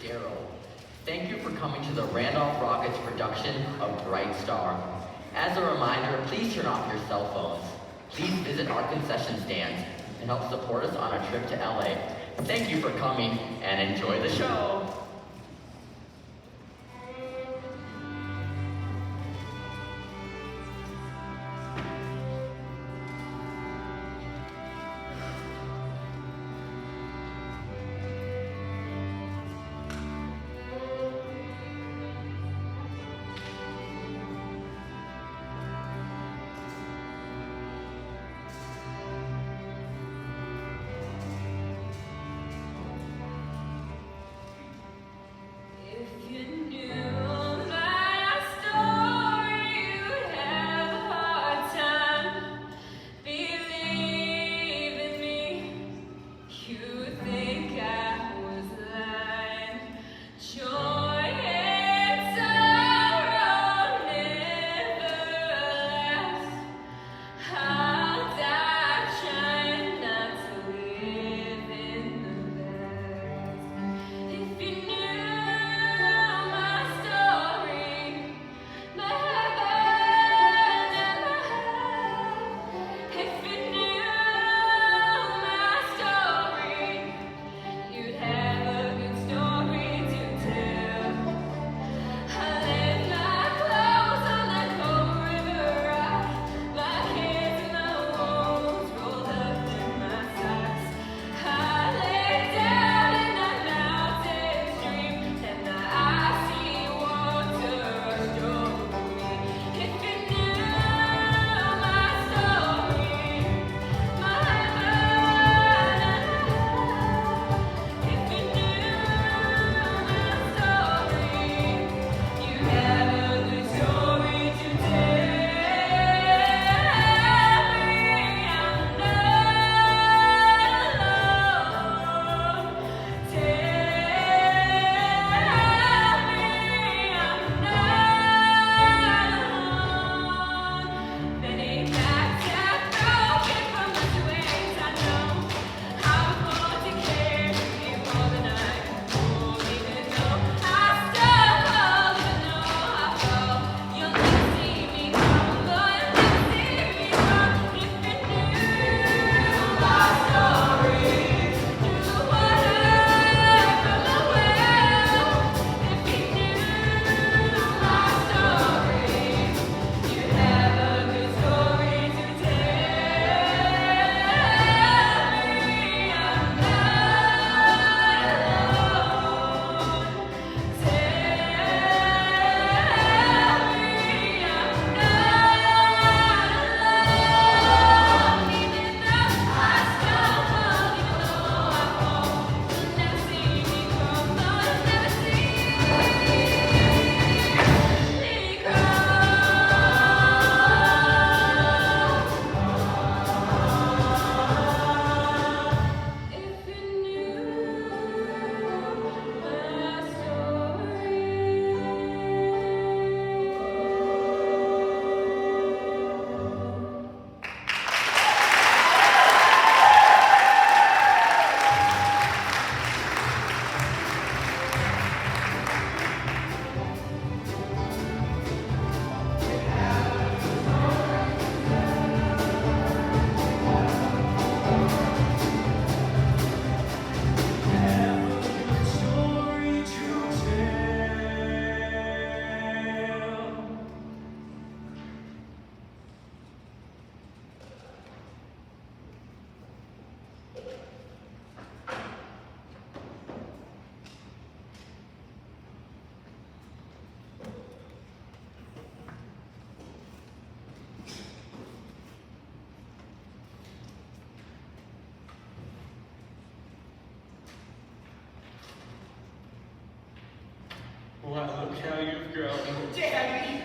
Gerald. Thank you for coming to the Randolph Rockets production of Bright Star. As a reminder, please turn off your cell phones. Please visit our concession stands and help support us on our trip to LA. Thank you for coming and enjoy the show. Wow, look how you've grown. Daddy!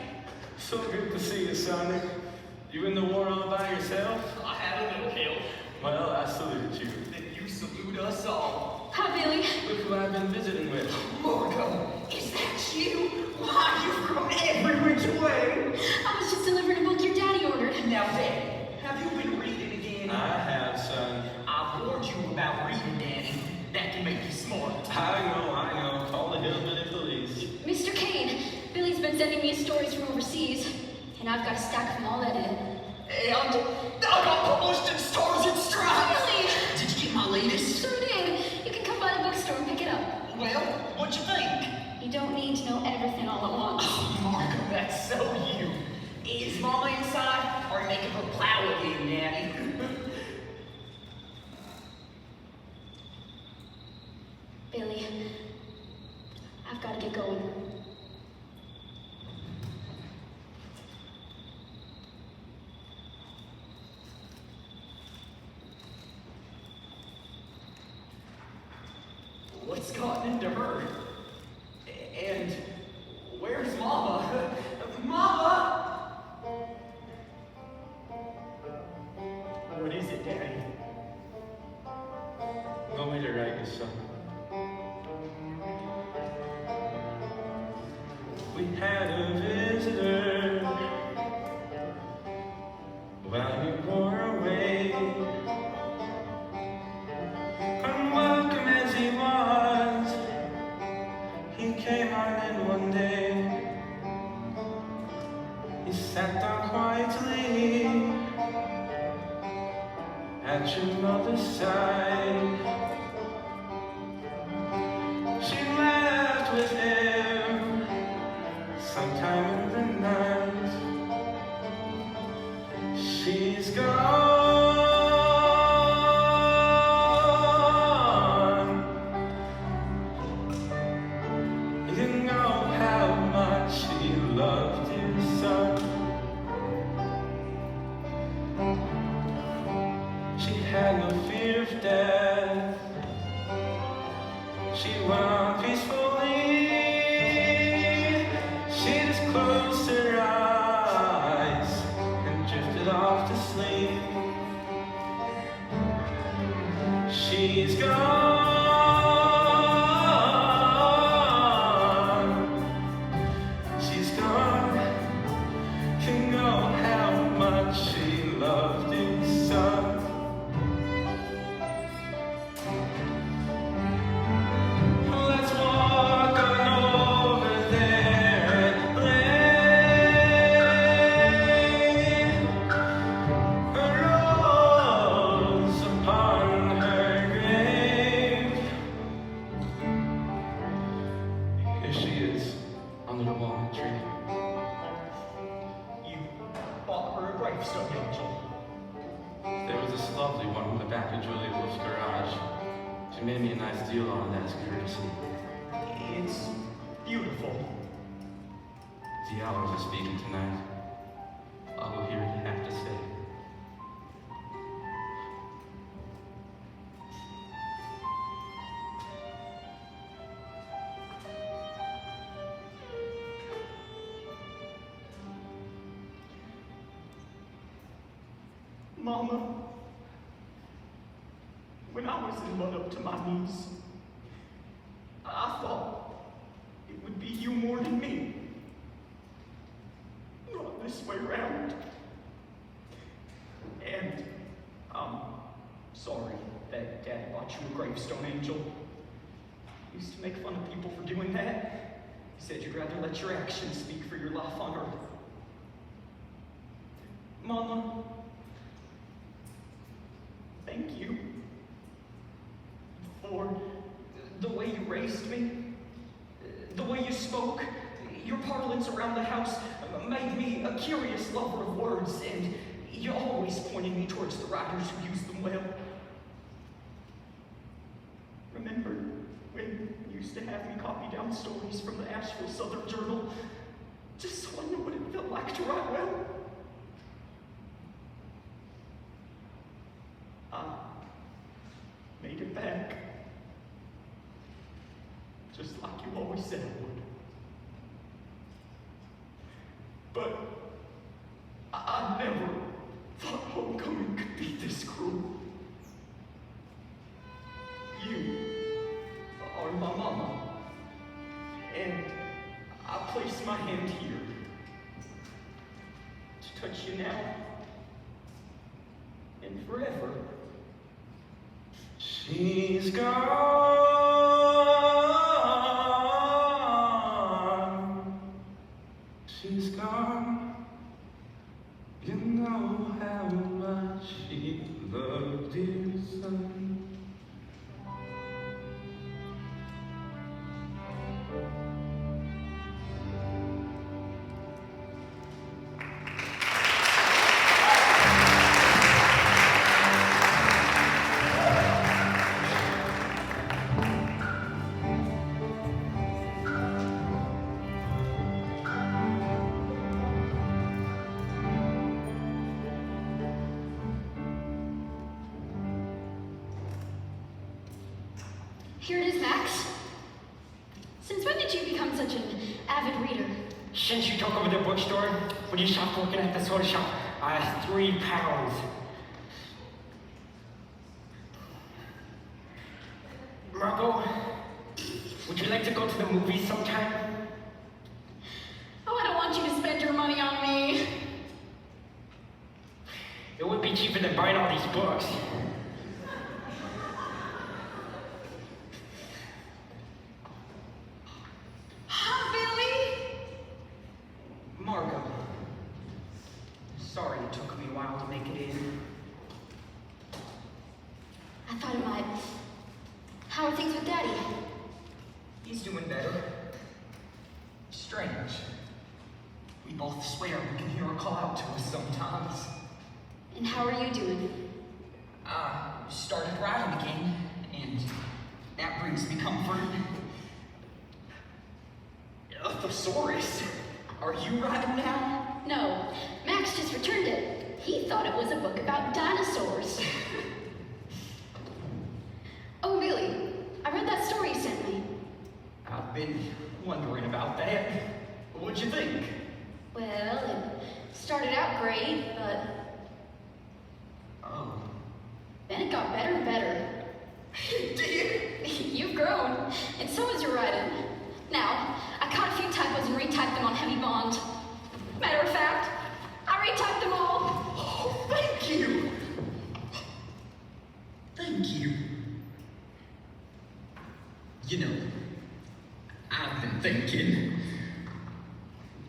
So good to see you, Sonic. You in the war all by yourself? I had a little help. Well, I salute you. Then you salute us all. Hi, Billy. Look who I've been visiting with. Margo, is that you? Why, you've grown every which way. I was just delivering a book your daddy ordered. Now, Daddy, have you been reading again? I have, son. I warned you about reading, Daddy. That can make you smart. I know. Call it I've got a stack of them all edited. And I got published in Stars and Stripes. Really? Did you get my latest? Sure did. You can come by the bookstore and pick it up. Well, what'd you think? You don't need to know everything all at once. Oh, Marco, that's so you. Is Mama inside? Or are you making her plow again, Daddy? Billy, I've got to get going. What's gotten into her? And where's Mama? Mama! What is it, Daddy? Go me to write you something. We had a visitor while you were away. Unwelcome as he was, he came on in one day. He sat down quietly at your mother's side. She laughed with him sometime in the night. She's gone. You know how much she loved you, son. She had no fear of death. She went on peacefully. She just closed her eyes and drifted off to sleep. She's gone. She's gone. You know how much she loved you, son. Let's walk on over there and lay a rose upon her grave. Here she is, under the walnut tree. You bought her a gravestone, Angel. There was this lovely one in the back of Julia Wolf's garage. She made me a nice deal on it as courtesy. It's beautiful. The hours are speaking tonight. I will hear what you have to say. Mama, when I was in mud up to my knees, I thought it would be you more than me. Not this way round. And I'm sorry that Dad bought you a gravestone, Angel. He used to make fun of people for doing that. He said you'd rather let your actions speak for your life on earth. Mama, thank you for the way you raised me, the way you spoke. Your parlance around the house made me a curious lover of words, and you always pointed me towards the writers who used them well. Remember when you used to have me copy down stories from the Asheville Southern Journal, just so I knew what it felt like to write well? I made it back, just like you always said I would. But I never thought homecoming could be this cruel. You are my mama, and I place my hand here to touch you now and forever. She's gone. She's gone. Here it is, Max. Since when did you become such an avid reader? Since you took over the bookstore, when you stopped working at the soda shop, I lost 3 pounds. Margot, would you like to go to the movies sometime? Oh, I don't want you to spend your money on me. It would be cheaper than buying all these books. Billy? Margot. Sorry it took me a while to make it in. I thought it might. How are things with Daddy? He's doing better. Strange. We both swear we can hear her call out to us sometimes. And how are you doing? Started riding again, and that brings me comfort. A thesaurus? Are you riding now? No, Max just returned it. He thought it was a book about dinosaurs. Oh, really? I read that story you sent me. I've been wondering about that. What'd you think? Well, it started out great, but Oh. then it got better and better. Did You've grown, and so has your writing. Now, I caught a few typos and retyped them on heavy bond. Matter of fact, I retyped them all. Oh, thank you! Thank you. You know, I've been thinking,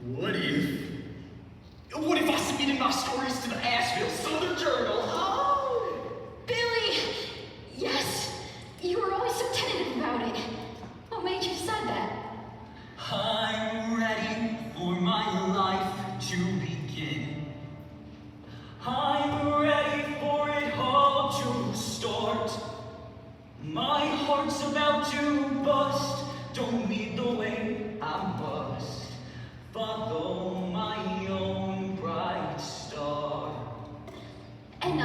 what if I submitted my stories to the Asheville Southern Journal? Oh, Billy! Yes, you were always so tentative about it. What made you decide that? I'm ready for my life to begin. I'm ready for it all to start. My heart's about to bust. Don't lead the way, I must follow my own bright star. And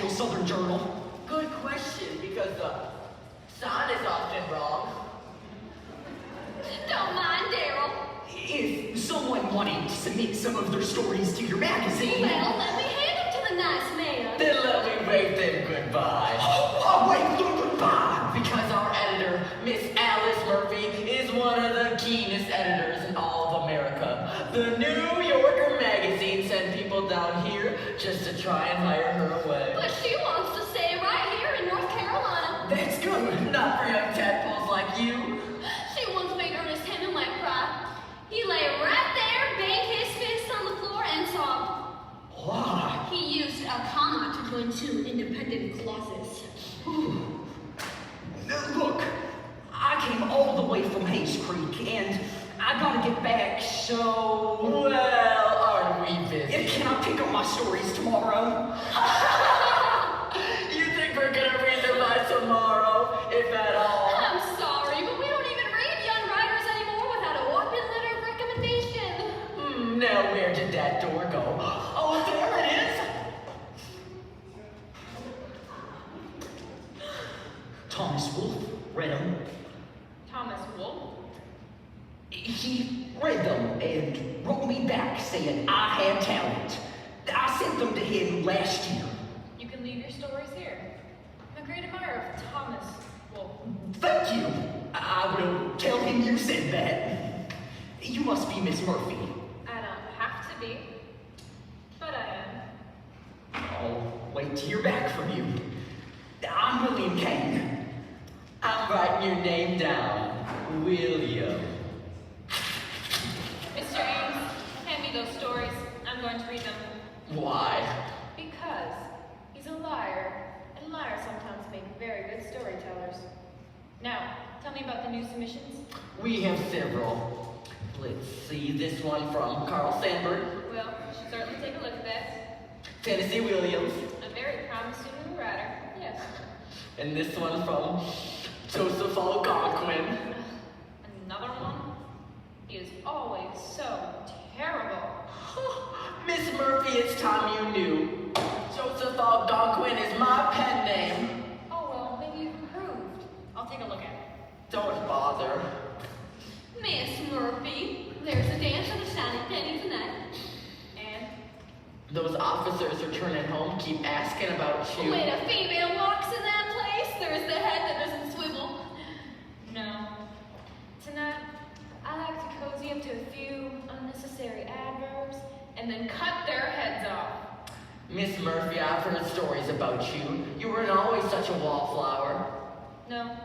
Nashville Southern Journal? Good question, because the sign is often wrong. Don't mind Daryl. If someone wanted to submit some of their stories to your magazine... Well, let me hand them to the nice man. Then let me wave them goodbye. Oh, wait, goodbye! Because our editor, Miss Alice Murphy, is one of the keenest editors in all of America. The New Yorker magazine sent people down here just to try and hire her away. But she wants to stay right here in North Carolina. That's good. Not for young tadpoles like you. She once made Ernest Hemingway cry. He lay right there, banged his fist on the floor, and sobbed. Why? He used a comma to join two independent clauses. Look, I came all the way from Hayes Creek, and I gotta get back, so... Well, aren't we busy? Can I pick up my stories tomorrow? You think we're gonna read them by tomorrow, if at all? I'm sorry, but we don't even read young writers anymore without a walk-in letter of recommendation. Now where did that door go? Oh, there it is! Thomas Wolfe read them. Thomas Wolfe? He read them and wrote me back saying I had talent. I sent them to him last year. You can leave your stories here. I'm a great admirer of Thomas Wolfe. Thank you. I will tell him you said that. You must be Miss Murphy. I don't have to be, but I am. I'll wait to hear back from you. I'm William Kane. I'm writing your name down. William. Mr. Ames, hand me those stories. I'm going to read them. Why? Because he's a liar, and liars sometimes make very good storytellers. Now, tell me about the new submissions. We have several. Let's see, this one from Carl Sandburg, Well, you should certainly take a look at that. Tennessee Williams, A very promising new writer, yes. and this one from Joseph Algonquin. Another one? He is always so terrible. Miss Murphy, it's time you knew. Joseph Algonquin is my pen name. Oh, well, maybe you've improved. I'll take a look at it. Don't bother. Miss Murphy, there's a dance at the Shiny Penny tonight. And Those officers returning home keep asking about you. when a female walks in that place, there's the head that doesn't swivel. No. Tonight, I like to cozy up to a few unnecessary adverbs and then cut their heads off. Miss Murphy, I've heard stories about you. You weren't always such a wallflower. No,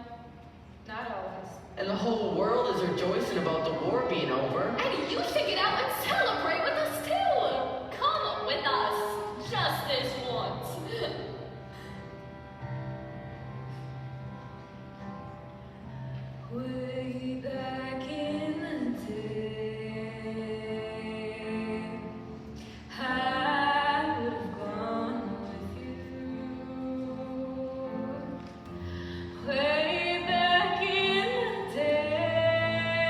not always. And the whole world is rejoicing about the war being over. And you should get out and celebrate with us too. Come with us, just this once. Way back in the day, I would have gone with you. Way back in the day,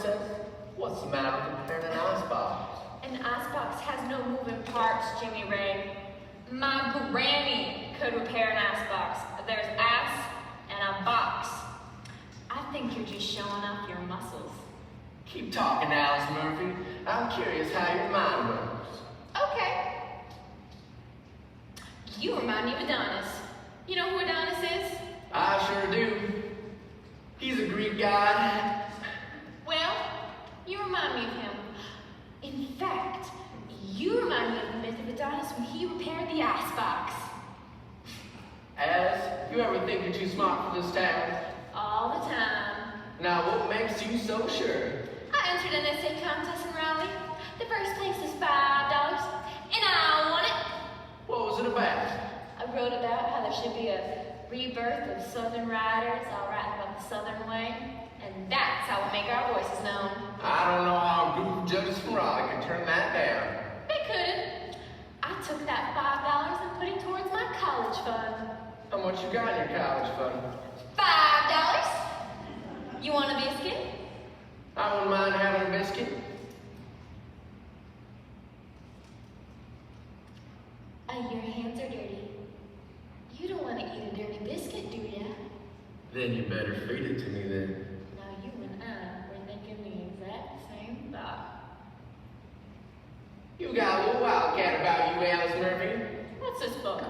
Princess? What's the matter with preparing an icebox? An icebox has no moving parts, Jimmy Ray. My granny could repair an icebox. There's ice and a box. I think you're just showing off your muscles. Keep talking, Alice Murphy. I'm curious how your mind works. Okay. You remind me of Adonis. You know who Adonis is? I sure do. He's a Greek god. Well, you remind me of him. In fact, you remind me of the myth of Adonis when he repaired the icebox. Alice, you ever think you're too smart for this town? All the time. Now, what makes you so sure? I entered an essay contest in Raleigh. The first place was $5, and I won it. What was it about? I wrote about how there should be a rebirth of Southern writers, all writing about the Southern way, and that's how we make our voices known. I don't know how a group of judges from Raleigh could turn that down. They couldn't. I took that $5 and put it towards my college fund. How much you got in your college fund? $5. You want a biscuit? I wouldn't mind having a biscuit. Your hands are dirty. You don't want to eat a dirty biscuit, do ya? Then you better feed it to me then. Now you and I were thinking the exact same thought. You got a little wildcat about you, Alice Murphy. What's this book?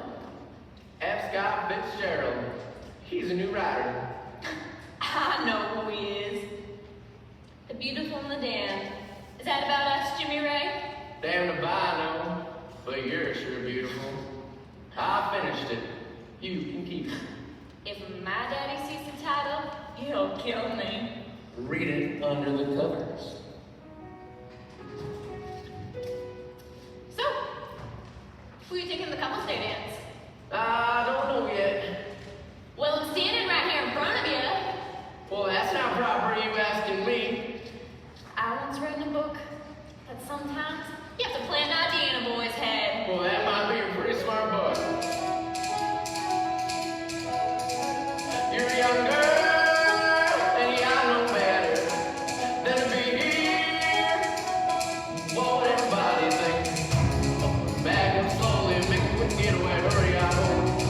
F. Scott Fitzgerald. He's a new writer. I know who he is. The Beautiful and the Damned. Is that about us, Jimmy Ray? Damn if I know. But you're sure beautiful. I finished it. You can keep it. If my daddy sees the title, he'll kill me. Read it under the covers. So, who are you taking the couple's day dance? I don't know yet. Well, I'm standing right here in front of you. Well, that's not proper, you asking me. I once read in a book that sometimes you have to plant an idea in a boy's head. Well, that might be a pretty smart book. You're a young girl, and yeah, I know better than to be here. What would everybody think? Back up slowly, make a quick getaway, hurry up.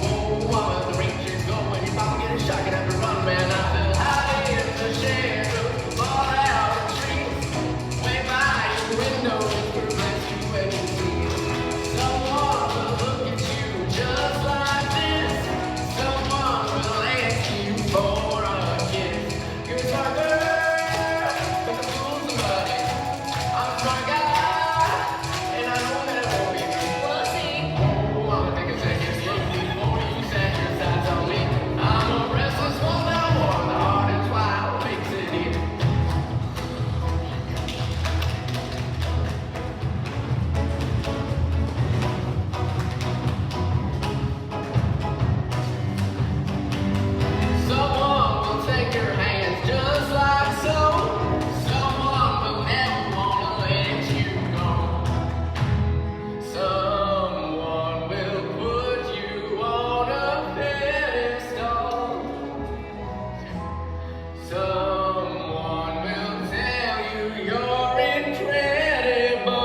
Oh, mama, the ranger's going. Your papa get a shot, gonna have to run, man. I feel high in the shadow, fall out of trees, way by your window, prevent you when you see someone will look at you just like this. Someone will ask you for a kiss. You're a smart girl, but the fool's somebody. I'm a smart guy, and I know that it won't be me. We'll see. Oh, I'ma take a second look before you set your sights on me. I'm a restless one that wore the heart is wild, makes it easy. Someone will take your hands just like so. Someone will never wanna let you go. Someone will put you on a pedestal. Someone will tell you you're incredible.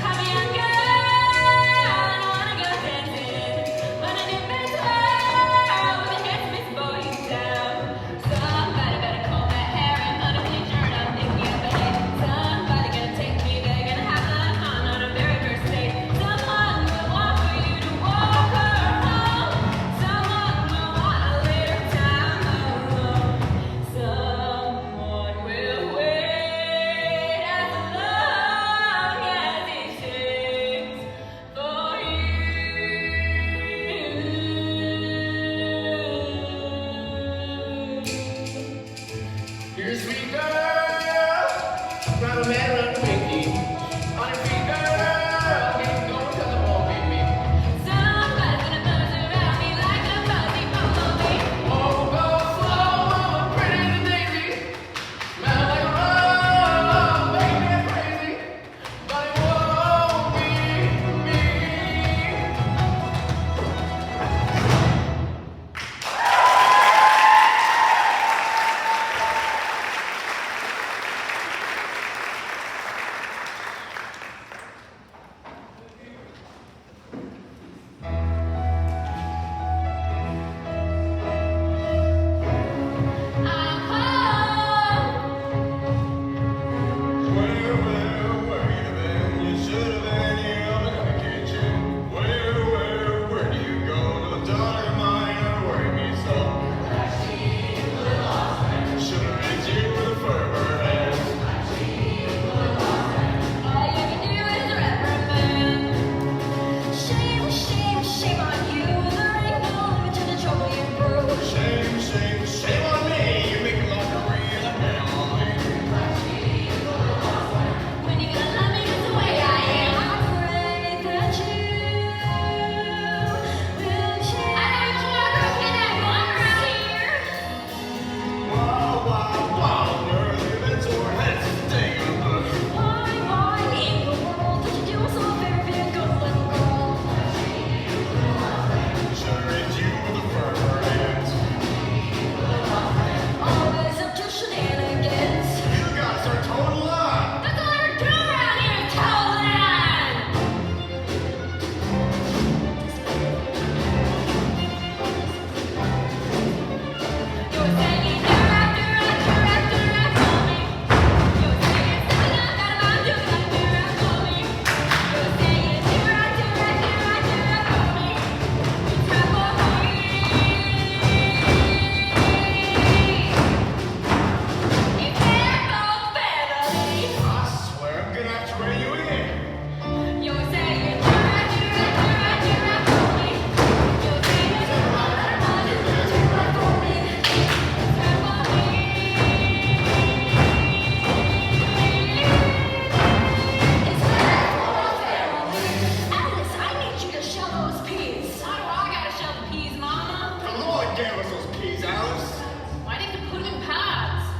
I'm a young girl, I wanna go dancing, but I didn't mean to with the handsomest boy in town. Somebody better comb that hair and put a clean shirt on, pick me up ahead. Somebody gonna take me there, gonna have a lot of fun on our very first date. Someone will want for you to walk her home. Someone will want a little time alone. Someone will wait as long as it takes for you. You're a sweet girl, round a man, round a pinky. On your feet, girl, keep going 'cause it won't be me. Somebody's gonna buzz around me like a fuzzy bumblebee. Oh, go slow, mama, pretty as a daisy. Smell like a rose, make me crazy. But it won't be me.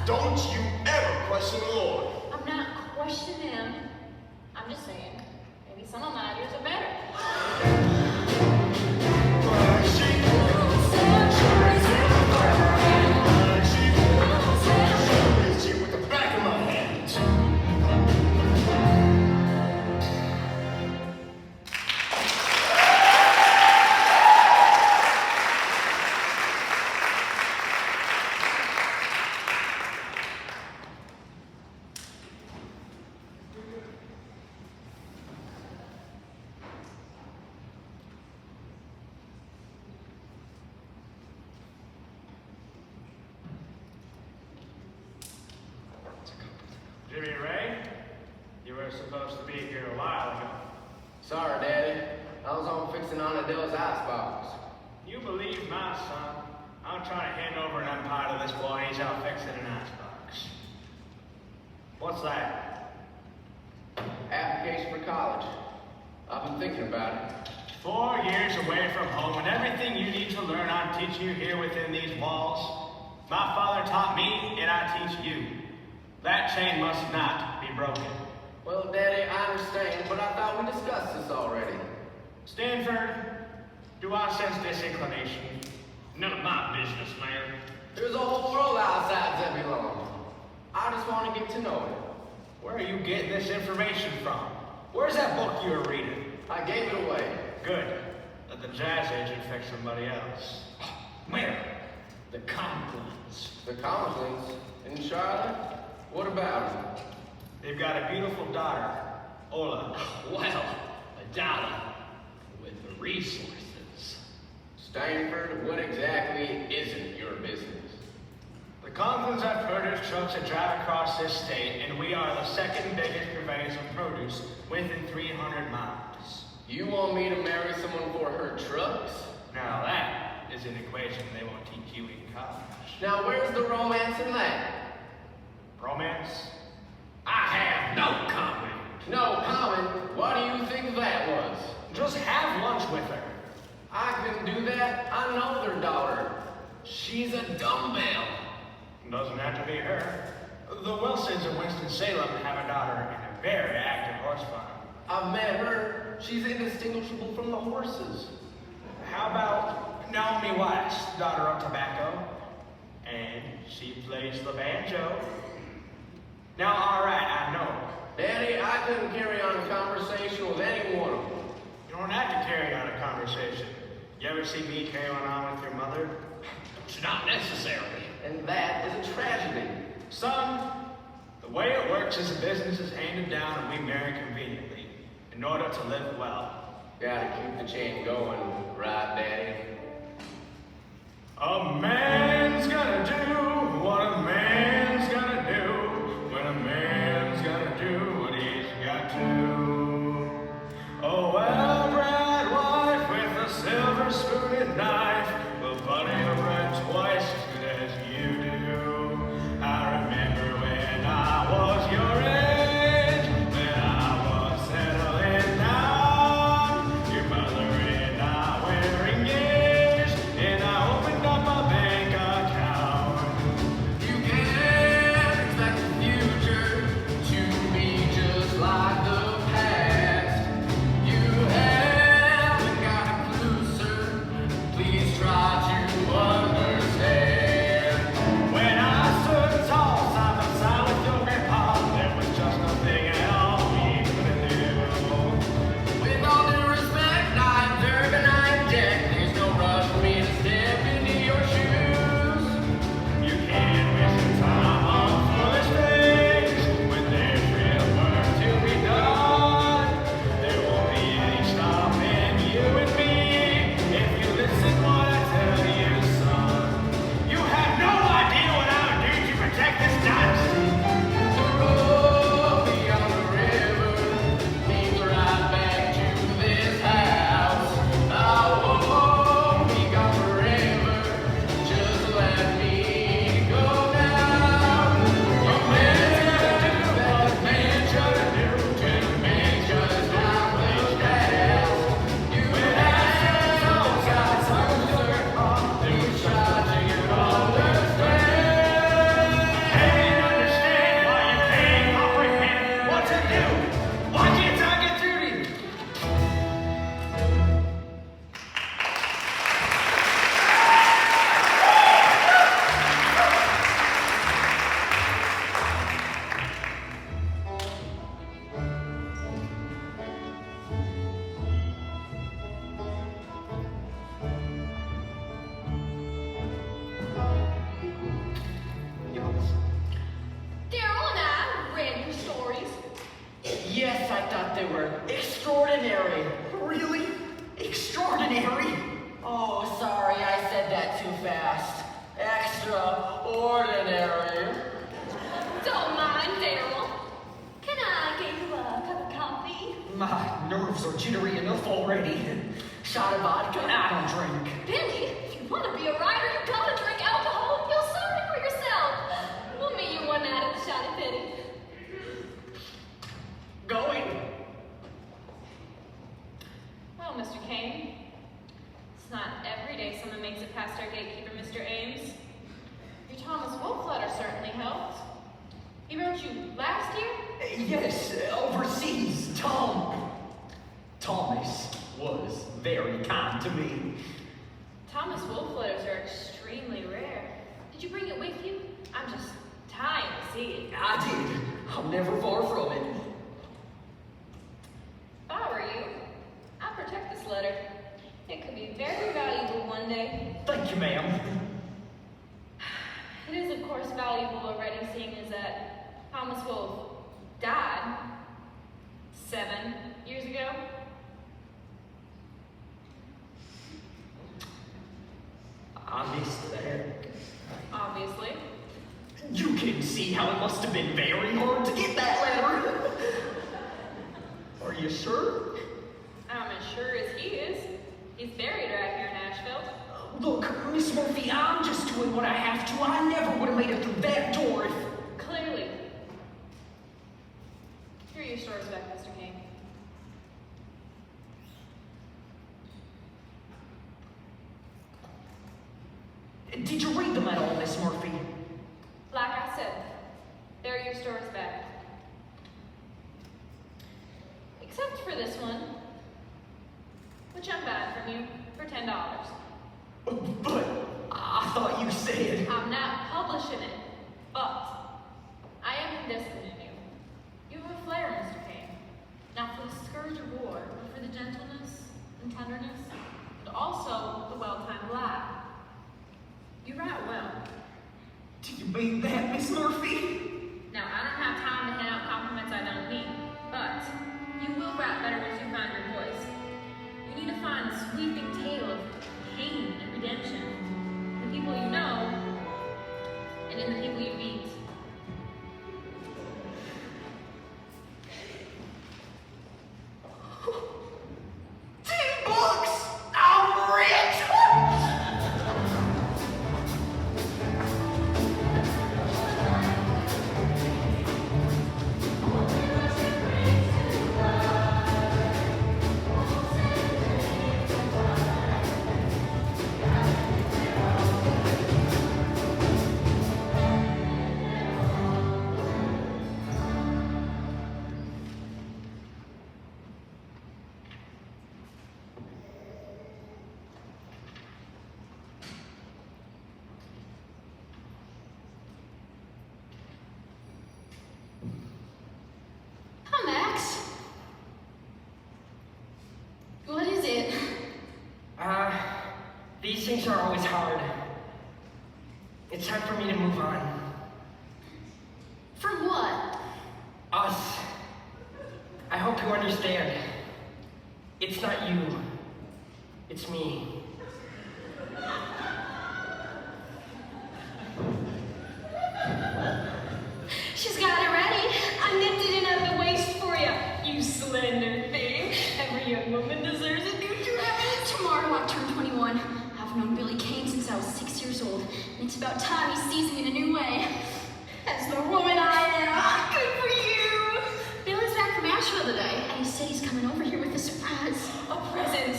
Don't you ever question the Lord. I'm not questioning him. I'm just saying, maybe some of my ideas are better. With the back of my hand. Jimmy Ray, you were supposed to be here a while ago. Sorry, Daddy. I was on fixing on Adele's icebox. You believe my son? I'm trying to hand over an empire to this boy, he's out fixing an icebox. What's that? Application for college. I've been thinking about it. 4 years away from home, and everything you need to learn I'm teaching you here within these walls. My father taught me, and I teach you. That chain must not be broken. Well, Daddy, I understand, but I thought we discussed this already. Stanford, do I sense disinclination? None of my business, man. There's a whole world outside Zebulon. I just want to get to know it. Where are you getting this information from? Where's that book you were reading? I gave it away. Good. Let the jazz agent fix somebody else. Where? The Conklins. The Conklins in Charlotte? What about them? They've got a beautiful daughter, Ola. Well, a daughter with the resources. Stanford, what exactly isn't your business? The Conklins have produce trucks that drive across this state, and we are the second biggest purveyors of produce within 300 miles. You want me to marry someone for her trucks? Now that is an equation they won't teach you in college. Now where's the romance in that? Romance? I have no comment. No comment? What do you think that was? Just have lunch with her. I can do that. I know their daughter. She's a dumbbell. Doesn't have to be her. The Wilsons of Winston-Salem have a daughter in a very active horse farm. I've met her. She's indistinguishable from the horses. How about Naomi Weiss, daughter of tobacco? And she plays the banjo. Now, all right, I know. Daddy, I couldn't carry on a conversation with any one of them. You don't have to carry on a conversation. You ever see me carry one on with your mother? It's not necessary. And that is a tragedy. Son, the way it works is a business is handed down and we marry conveniently in order to live well. Gotta keep the chain going, right, Daddy? A man's gonna do what a man's gonna do when a man's gonna do what he's got to. Oh, well-bred wife with a silver spoon and knife will butter your bread twice as good as you do. I remember when I was your age, when I was settling down. Your mother and I were engaged, and I opened up a bank account. You gave they were extraordinary. Really? Extraordinary? Oh, sorry, I said that too fast. Extraordinary. Don't mind, Daryl. Can I get you a cup of coffee? My nerves are jittery enough already. Shot of vodka? I don't drink. Billy, if you want to be a rider, you gotta drink alcohol and feel sorry for yourself. We'll meet you one night at the Shoddy Pity. Going. Well, Mr. Kane, it's not every day someone makes it past our gatekeeper, Mr. Ames. Your Thomas Wolfe letter certainly helped. He wrote you last year? Yes, overseas. Thomas was very kind to me. Thomas Wolfe letters are extremely rare. Did you bring it with you? I'm just dying to see it. I did. I'm never far from it. If I were you, I'd protect this letter. It could be very valuable one day. Thank you, ma'am. It is, of course, valuable already, seeing as that Thomas Wolfe died 7 years ago. I missed that. Obviously. You can see how it must have been very hard to get that letter. Are you sure? I'm as sure as he is. He's buried right here in Asheville. Look, Miss Murphy, I'm just doing what I have to. I never would have made it through that door if... Clearly. Here are your stories back, Mr. King. Did you read them at all, Miss Murphy? Like I said, there are your stories back. Except for this one, which I'm buying from you for $10. But I thought you said... I'm not publishing it, but I am investing in you. You have a flair, Mr. Kane. Not for the scourge of war, but for the gentleness and tenderness, and also the well-timed lie. You write well. Do you mean that, Miss Murphy? Now, I don't have time to hand out compliments I don't mean, but you will write better once you find your voice. You need to find a sweeping tale of pain and redemption in the people you know and in the people you meet. $10! I'm rich! Hi, Max. What is it? These things are always hard. It's time for me to move on. From what? Us. I hope you understand. It's not you. It's me. She's got it ready. I nipped it in at the waist for you. You slender thing. Every young woman deserves a new dress. Tomorrow I turn 21. I've known Billy Kane since I was 6 years old, and it's about time he sees me in a new way. As the woman I am. Good for you! Billy's back from Asheville today, and he said he's coming over here with a surprise. A present.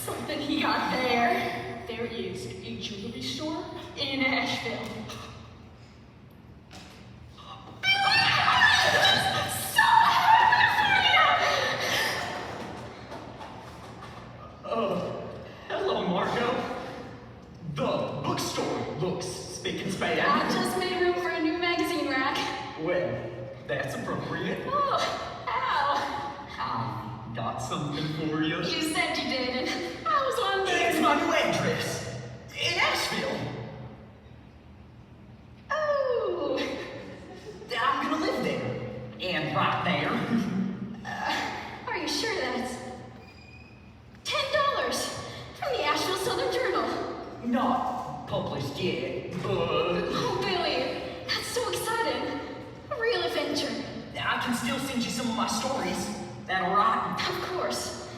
Something he got there. There is a jewelry store in Asheville. Hello, Marco. The bookstore looks spick and span. I just made room for a new magazine rack. Well, that's appropriate. Oh, Al. I got something for you. You said you did, and I was wondering. It's my new address. In Asheville. Oh. I'm gonna live there. And right there. send you some of my stories. That all right? Of course.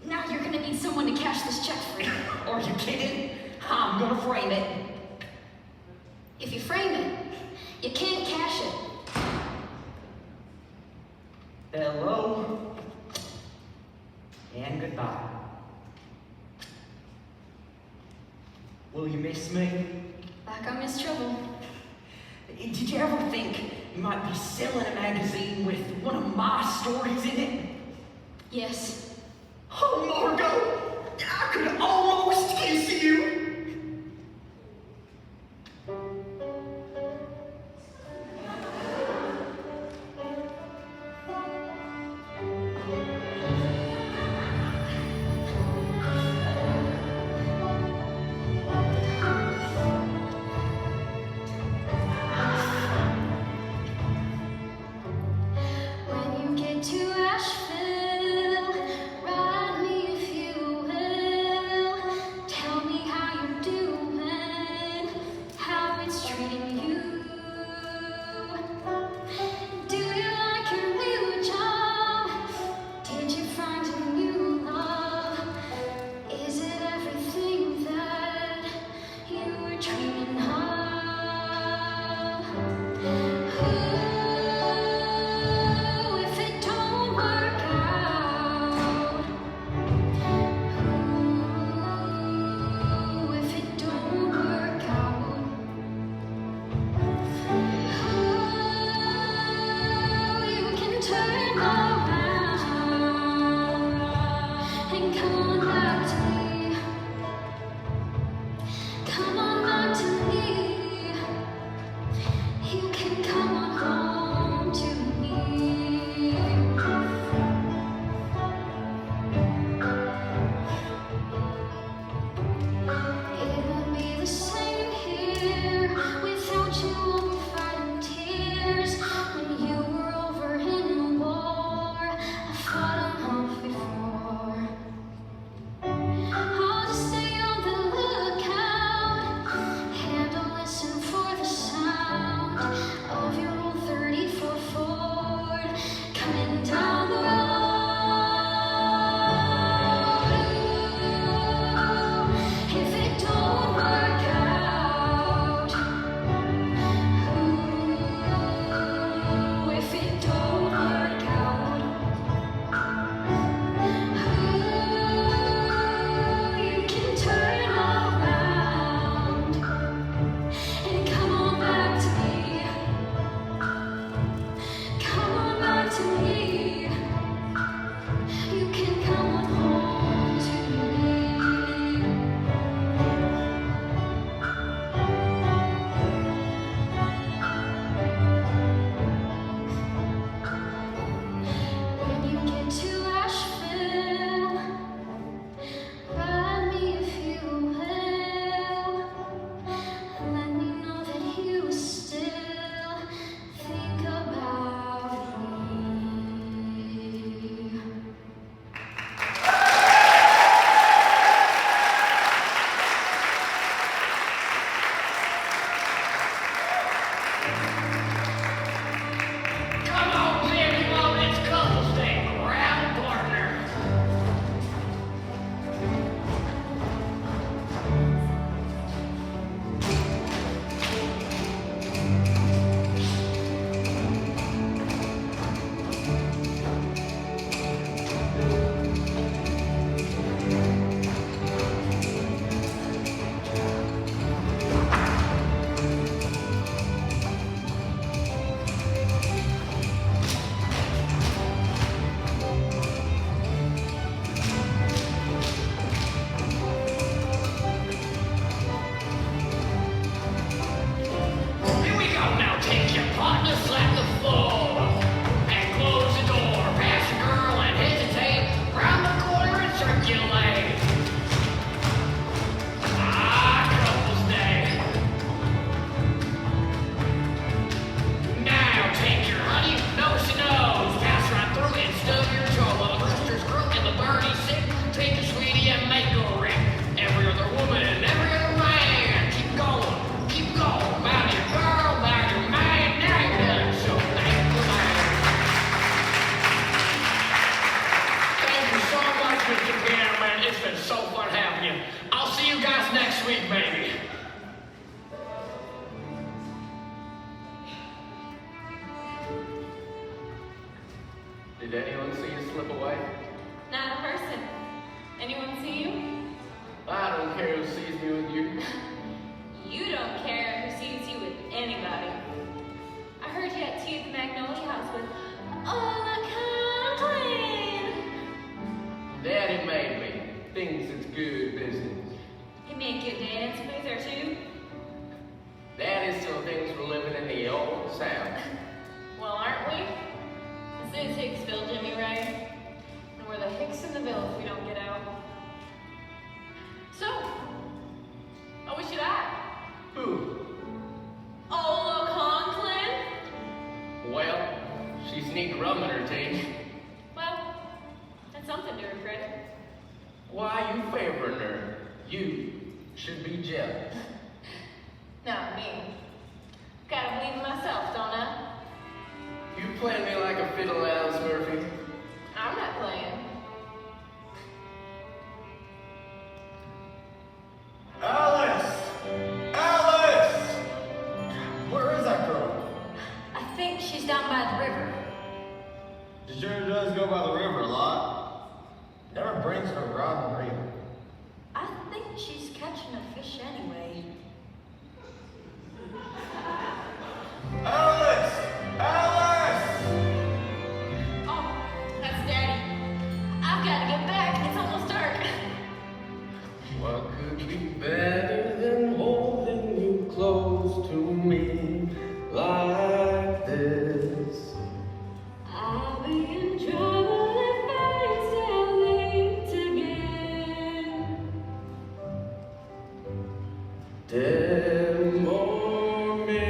Now you're gonna need someone to cash this check for you. Are you kidding? I'm gonna frame it. If you frame it, you can't cash it. Hello. And goodbye. Will you miss me? Like I miss trouble. Did you ever think you might be selling a magazine with one of my stories in it? Yes. Oh, Margot! I could almost kiss you! When you get to Asheville, Did anyone see you slip away? Not a person. Anyone see you? I don't care who sees me with you. You don't care who sees you with anybody. I heard you at tea at the Magnolia House with all the Conklin. Daddy made me. Thinks it's good business. He make you dance with her too? Daddy still thinks we're living in the old South. Well, aren't we? This is Hicksville, Jimmy, right? And we're the Hicks in the Ville if we don't get out. So, how was your that? Who? Ola Conklin? Well, she sneaked rum in her tea. Well, that's something to her credit. Why you favoring her? You should be jealous. Not me. Gotta believe in myself, don't I? You play me like a fiddle, Alice Murphy. I'm not playing. Alice! Alice! Where is that girl? I think she's down by the river. She sure does go by the river a lot. Never brings her rod and reel. I think she's catching a fish anyway. Alice! Alice! Oh, that's Daddy. I've gotta get back. It's almost dark. What could be better than holding you close to me like this? I'll be in trouble if I stay late again. Temor me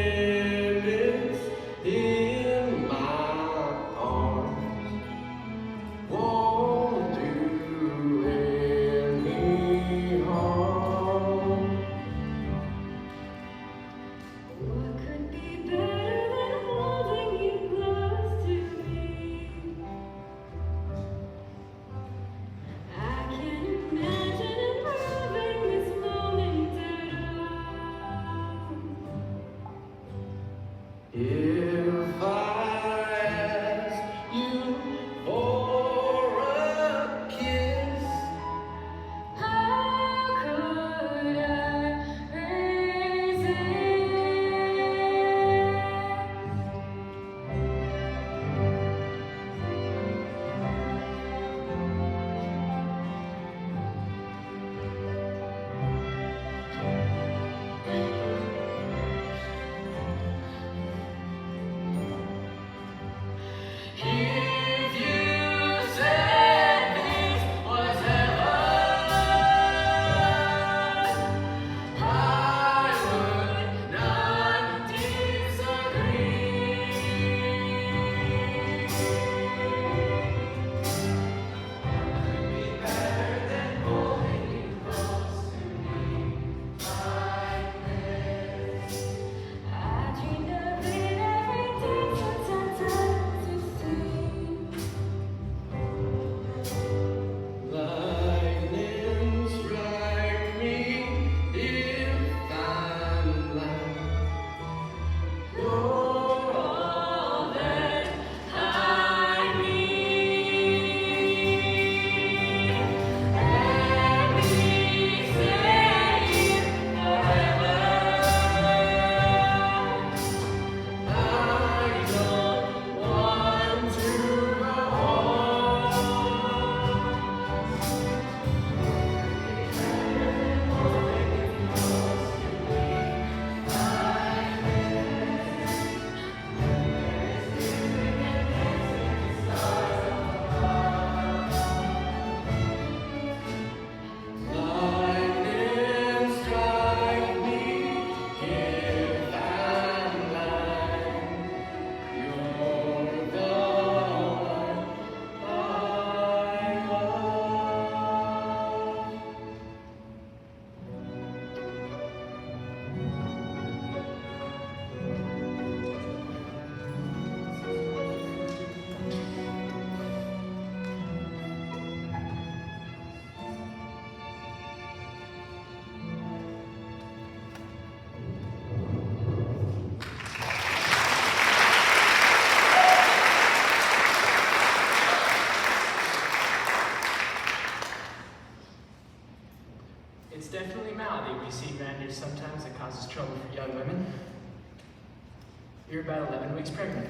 was pregnant.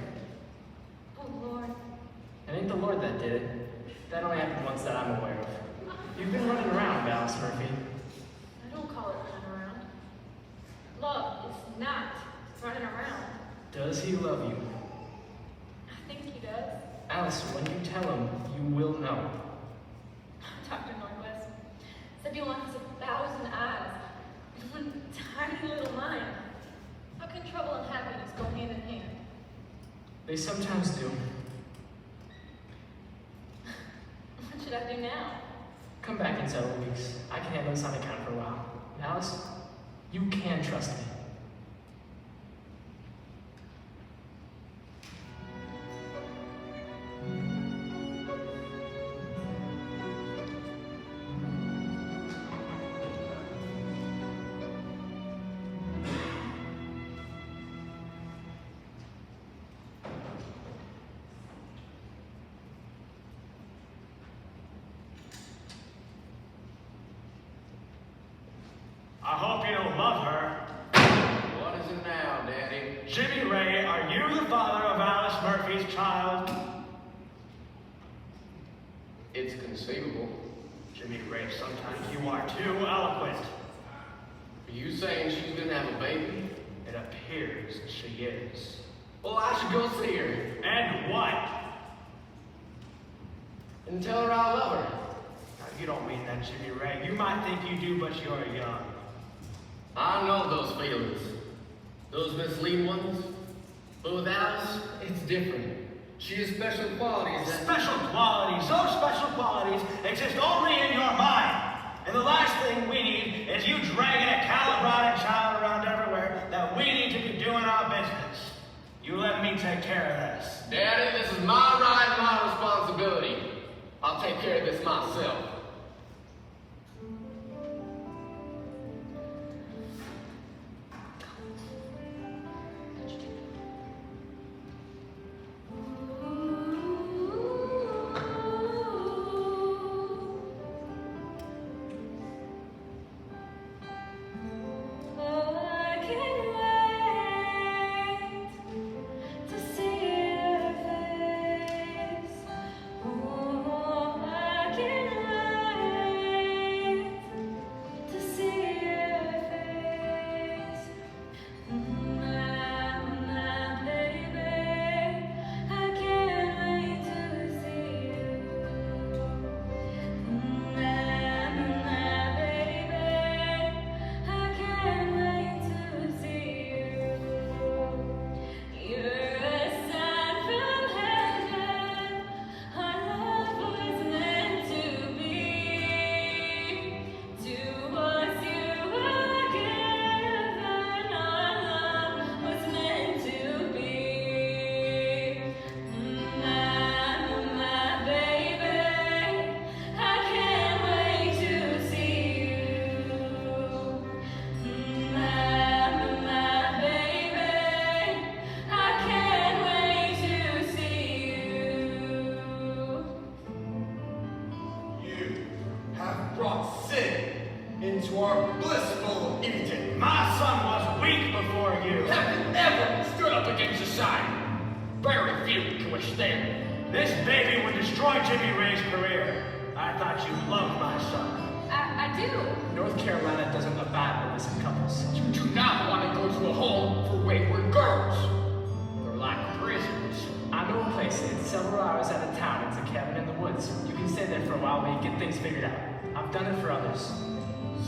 Oh, Lord. It ain't the Lord that did it. That only happened once that I'm aware of. You've been running around, Alice Murphy. I don't call it running around. Love is not running around. Does he love you? I think he does. Alice, when you tell him, you will know. Dr. Northwest said he wants 1,000 eyes and one tiny little mind. How can trouble and happiness go hand in hand? They sometimes do. What should I do now? Come back in several weeks. I can handle this on account for a while. Alice, you can trust me. I hope you don't love her. What is it now, Daddy? Jimmy Ray, are you the father of Alice Murphy's child? It's conceivable. Jimmy Ray, sometimes you are too eloquent. Are you saying she's gonna have a baby? It appears she is. Well, I should go see her And what? and tell her I love her. Now, you don't mean that, Jimmy Ray. You might think you do, but you're young. I know those feelings. Those misleading ones. But with Alice, it's different. She has special qualities that... Special qualities, those special qualities exist only in your mind. And the last thing we need is you dragging a calibrated child around everywhere that we need to be doing our business. You let me take care of this. Daddy, this is my right and my responsibility. I'll take care of this myself. I can't wait to see your face. Oh, I can't wait to see your face. My baby, I can't wait to see you. My baby, I can't wait to see you. You're a sign from heaven. Our love was meant to be. Towards you were given. Our love was meant to be. My baby, I can't wait to see you. My baby, I can't wait to see you. You have brought sin into our blissful Eden. My son was weak before you. Have you ever stood up against society? Very few can withstand. This baby would destroy Jimmy Ray's career. I thought you loved my son. I do. North Carolina doesn't abide with this in couples. You do not want to go to a home for wayward girls. They're like prisoners. I know a place. It's several hours out of town. It's a cabin in the woods. You can stay there for a while while you get things figured out. I've done it for others.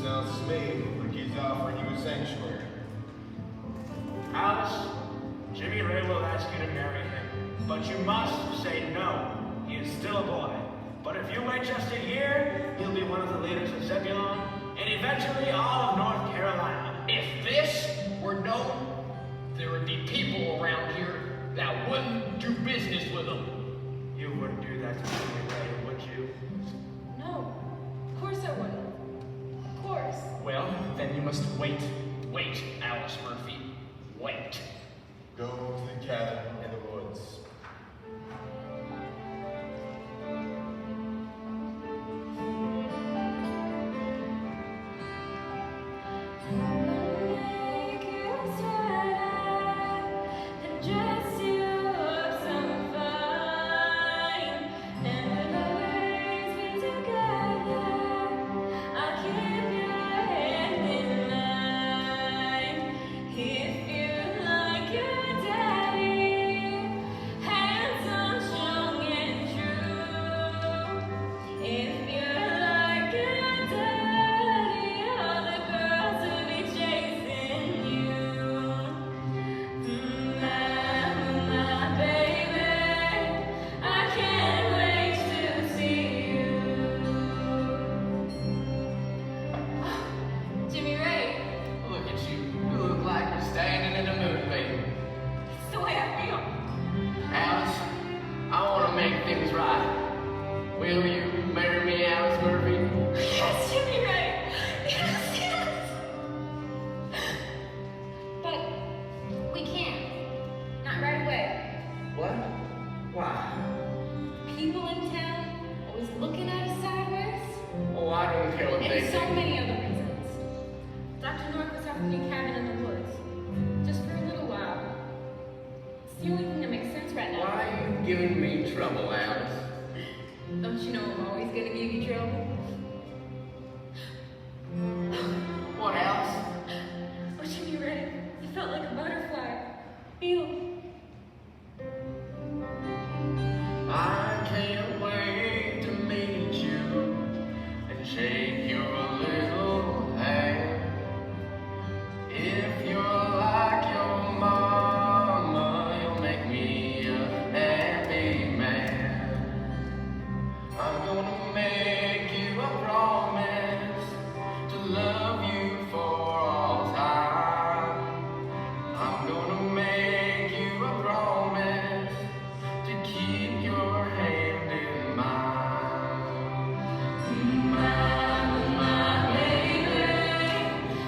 Sounds to me like he's offering you a sanctuary. Alice, Jimmy Ray will ask you to marry him, but you must say no. He is still a boy. But if you wait just a year, he'll be one of the leaders of Zebulon, and eventually all of North Carolina. If this were known, there would be people around here that wouldn't do business with them. You wouldn't do that to Jimmy Ray, would you? No, of course I wouldn't. Of course. Well, then you must wait. Wait, Alice Murphy. Wait. Go to the cabin in the woods. Make you sweat and dress you is right. Will you marry me, Alice Murphy? Yes, Jimmy, right. Yes, yes. But we can't. Not right away. What? Why? People in town always looking at us sideways. Oh, I don't care what they And so think. many other reasons. Dr. North was our new cabin in the woods. Just for a little while. It's the only thing that makes sense right now. Why are you giving me trouble, Alice? Don't you know I'm always gonna give you trouble? What else? Oh, Jimmy Ray, I felt like a butterfly. Feel. I can't wait to meet you and shake your little hand. If you're like your mama, you'll make me a happy man. I'm gonna make you a promise to love you for all time. I'm gonna make you a promise to keep your hand in mine. My baby,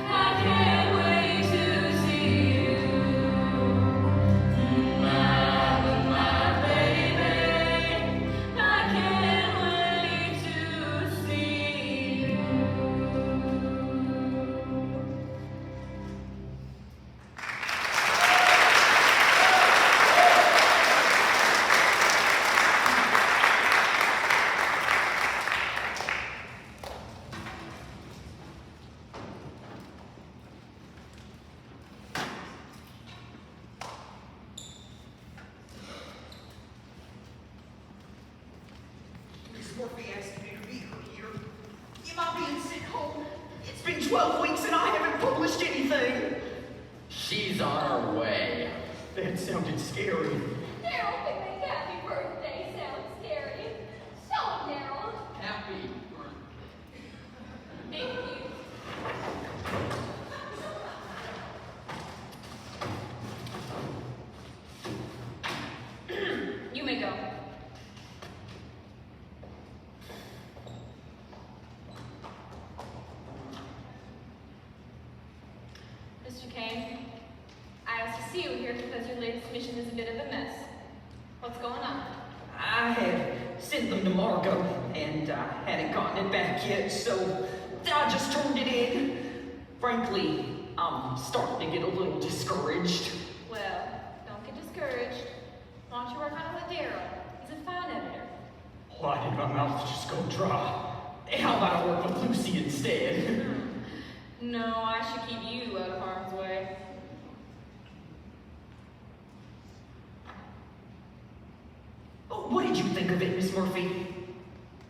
I can't wait to see you. My baby, I can't wait to see you. Miss Murphy asked me to meet her here. Am I being sent home? It's been 12 weeks and I haven't published anything. She's on her way. That sounded scary. Daryl, think happy birthday sounds scary. So, Daryl. Happy. Thank you. You may go. Mr. Kane, I asked to see you here because your latest mission is a bit of a mess. What's going on? I had sent them to Margot and I hadn't gotten it back yet, so I just turned it in. Frankly, I'm starting to get a little discouraged. Well, don't get discouraged. Why don't you work on it with Daryl? He's a fine editor. Why did my mouth just go dry? How about I work with Lucy instead? No, I should keep you out of harm's way. What did you think of it, Miss Murphy?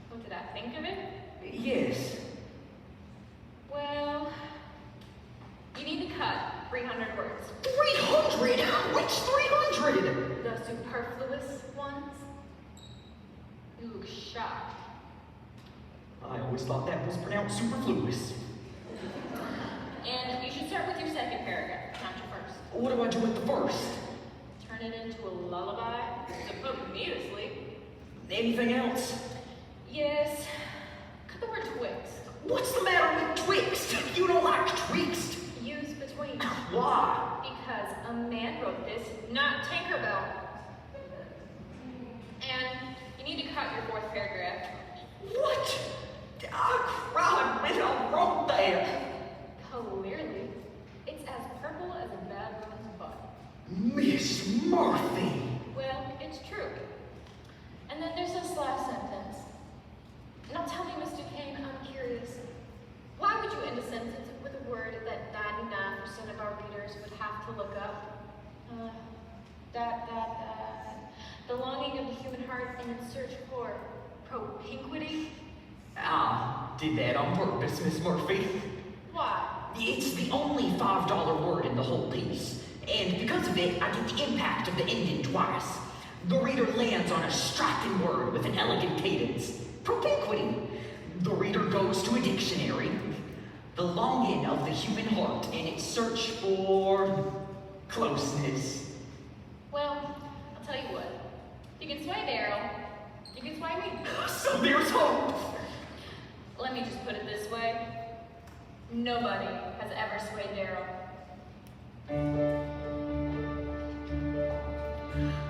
What did I think of it? Yes. Well, you need to cut 300 words. 300? Which 300? The superfluous ones. You look shocked. I always thought that was pronounced superfluous. And you should start with your second paragraph, not your first. What do I do with the first? Turn it into a lullaby to put me to sleep. Anything else? Yes. Cut the word twixt. What's the matter with twixt? You don't like twixt. Use between. Why? Because a man wrote this, not Tinkerbell. And you need to cut your fourth paragraph. What? I cried when I wrote that. Clearly, it's as purple as a bad woman's butt. Miss Murphy. Well, it's true. And then there's this last sentence. Now tell me, Mr. Kane, I'm curious. Why would you end a sentence with a word that 99% of our readers would have to look up? The longing of the human heart in its search for propinquity? I did that on purpose, Miss Murphy. Why? It's the only $5 word in the whole piece. And because of it, I get the impact of the ending twice. The reader lands on a striking word with an elegant cadence. Propinquity. The reader goes to a dictionary. The longing of the human heart in its search for closeness. Well, I'll tell you what. You can sway Daryl. You You can sway me. So there's hope. Let me just put it this way. Nobody has ever swayed Daryl.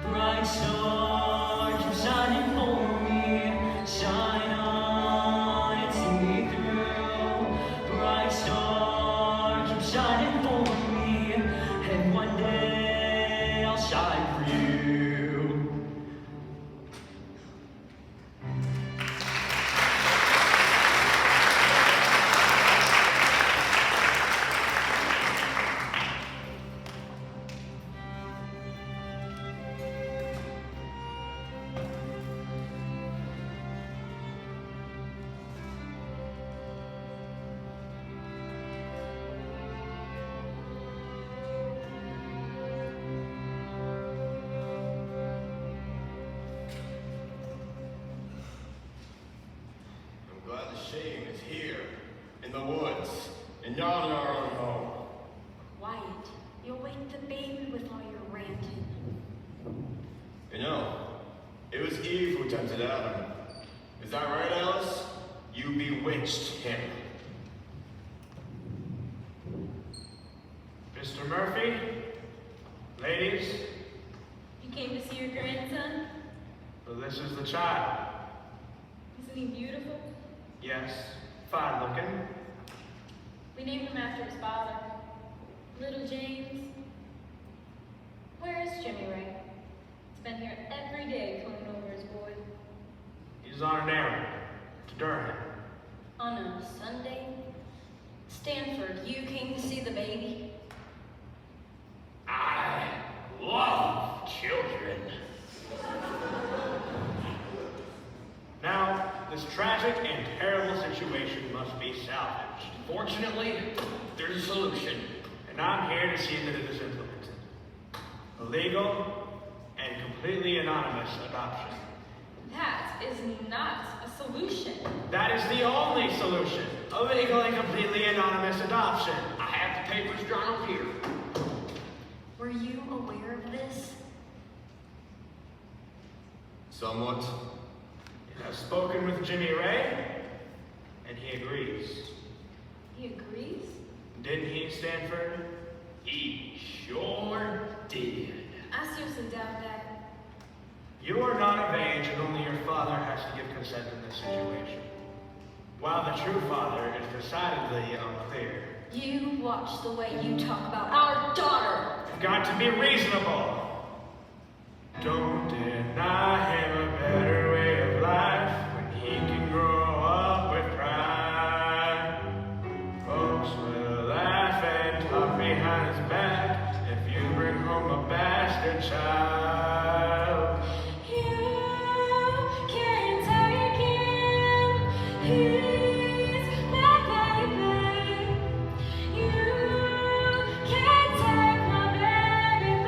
Bright star, keep shining for me. Shine on and see me through. Bright star, keep shining for me. And one day I'll shine for you. I'm glad the shame is here, in the woods, and not in our own home. Quiet. You'll wake the baby with all your ranting. You know, it was Eve who tempted Adam. Is that right, Alice? You bewitched him. Mr. Murphy, ladies, You came to see your grandson? well, this is the child. Isn't he beautiful? Yes, fine looking. We named him after his father. Little James. Where is Jimmy Ray? He's been here every day coming over his boy. He's on an errand to Durham. On a Sunday? Stanford, you came to see the baby? I love children. Now, this tragic and terrible situation must be salvaged. Fortunately, there's a solution. And I'm here to see that it is implemented. A legal and completely anonymous adoption. That is not a solution. That is the only solution. A legal and completely anonymous adoption. I have the papers drawn up here. Were you aware of this? Somewhat. I've spoken with Jimmy Ray, and he agrees. He agrees? Didn't he, Stanford? He sure did. I seriously doubt that. You are not of age, and only your father has to give consent in this situation. While the true father is decidedly unclear. You watch the way you talk about our daughter. You've got to be reasonable. Don't deny him a better way of life when he can grow up with pride. Folks will laugh and talk behind his back if you bring home a bastard child. You can't take him. He's my baby. You can't take my baby.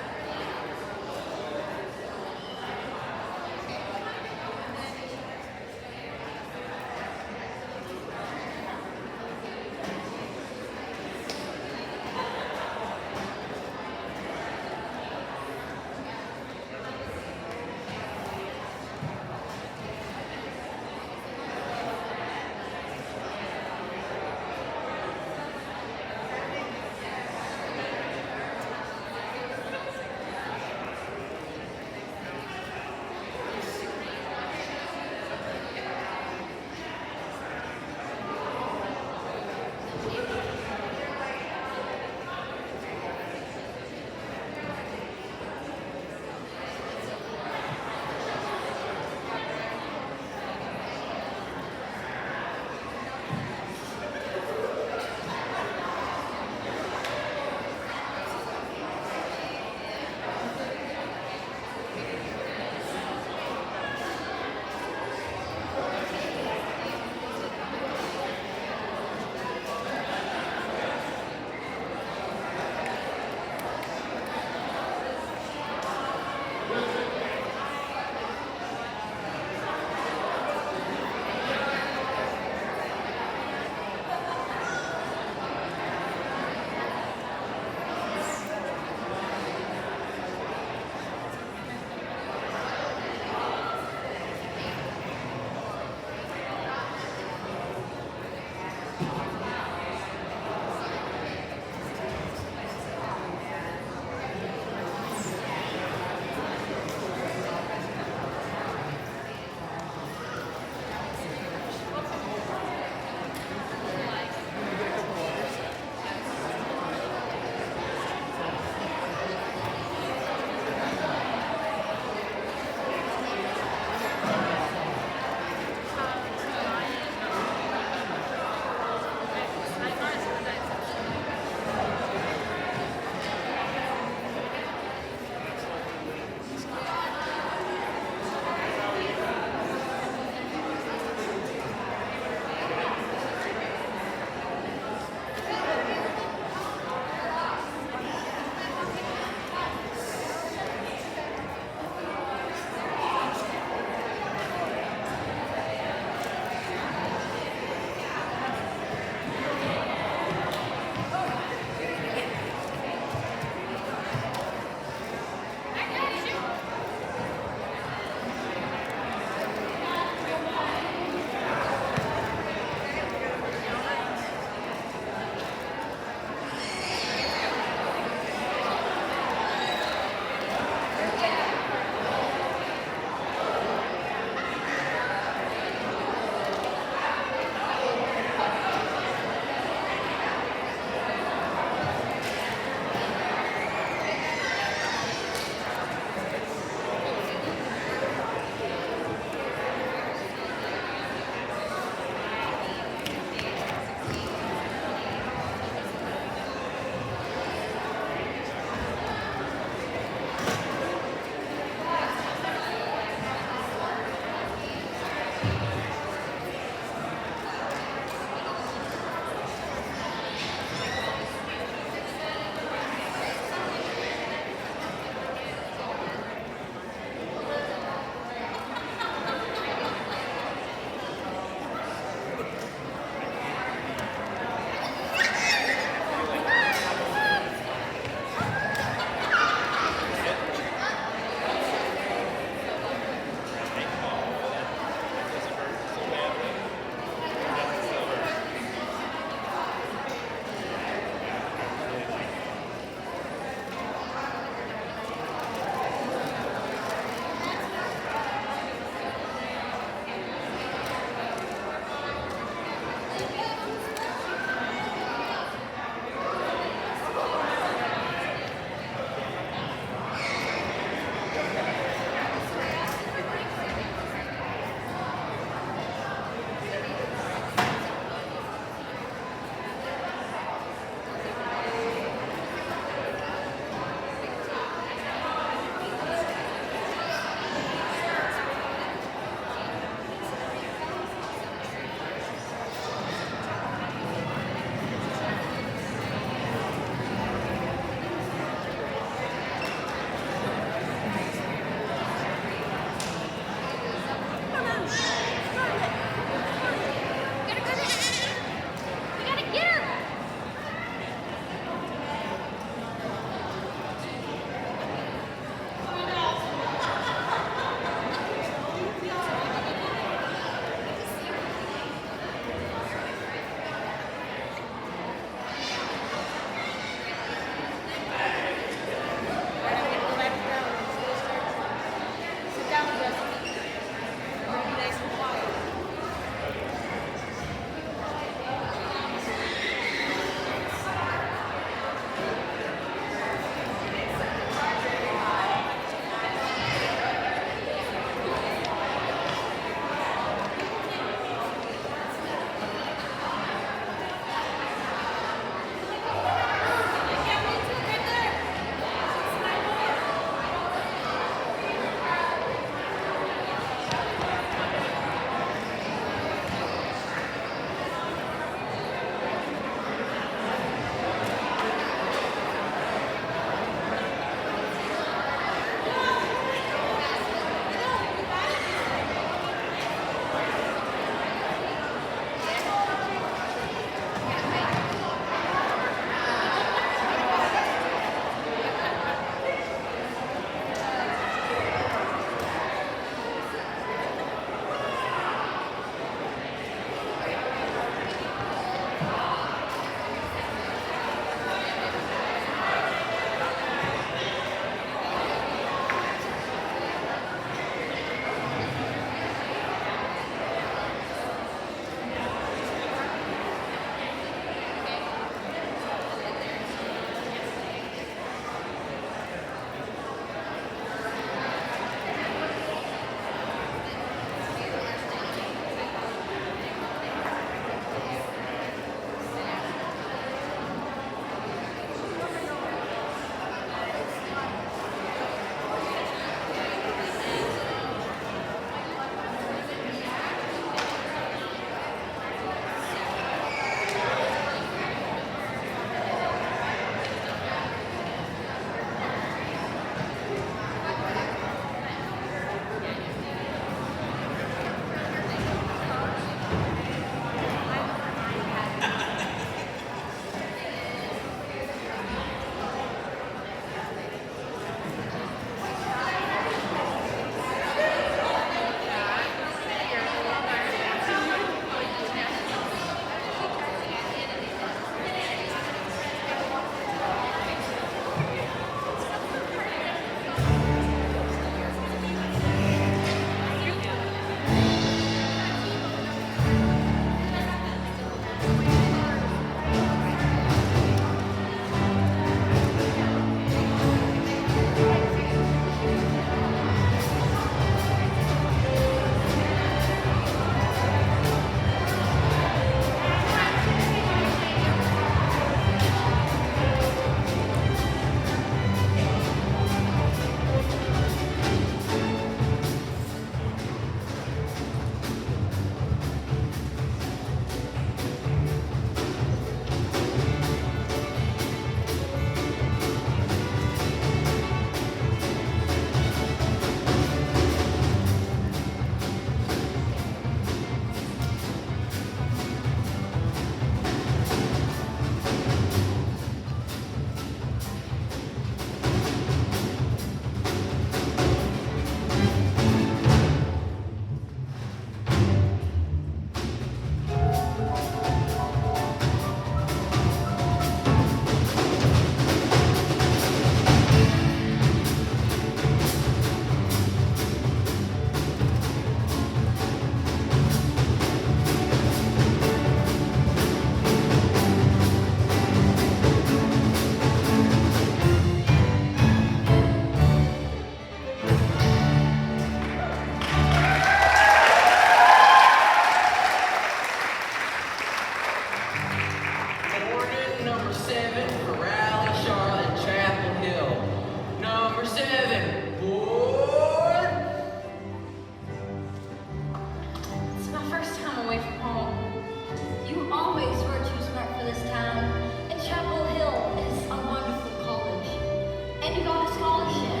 And you got a scholarship.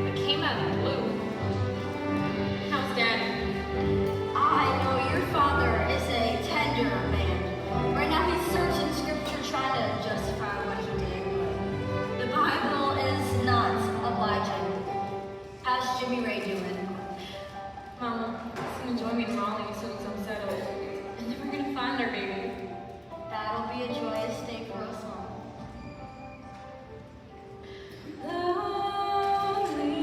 It came out of the blue. How's Daddy? I know your father is a tender man. Right now he's searching scripture trying to justify what he did. The Bible is not obliging. How's Jimmy Ray doing? Mama, he's gonna join me in Raleigh as soon as I'm settled. And then we're gonna find our baby. That'll be a joyous day for us all. Lonely,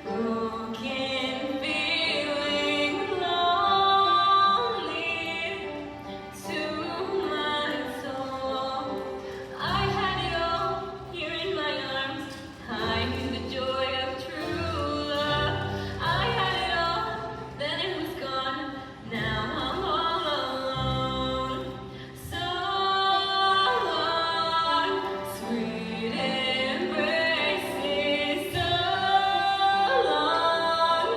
broken, feeling lonely to my soul. I had it all here in my arms. I knew the joy of true love. I had it all, then it was gone. Now I'm all alone. So long, sweet embraces. So long,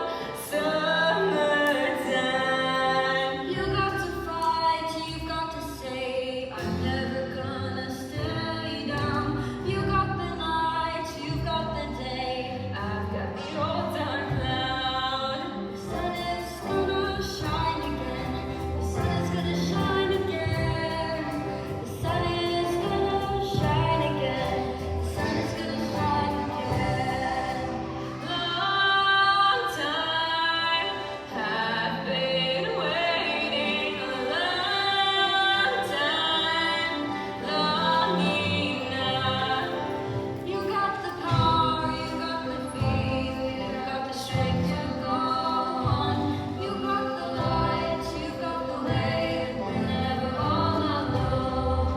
summertime. You got to fight, you got to say, I'm never gonna stay down. You got the night, you got the day. I've got the old dark cloud. The sun is gonna shine again. The sun is gonna shine again. The sun is gonna shine again. The sun is gonna shine again. Long time have been waiting. A long time longing now. You got the power, you got the faith, you got the strength to go on. You got the light, you got the way, we're never all alone.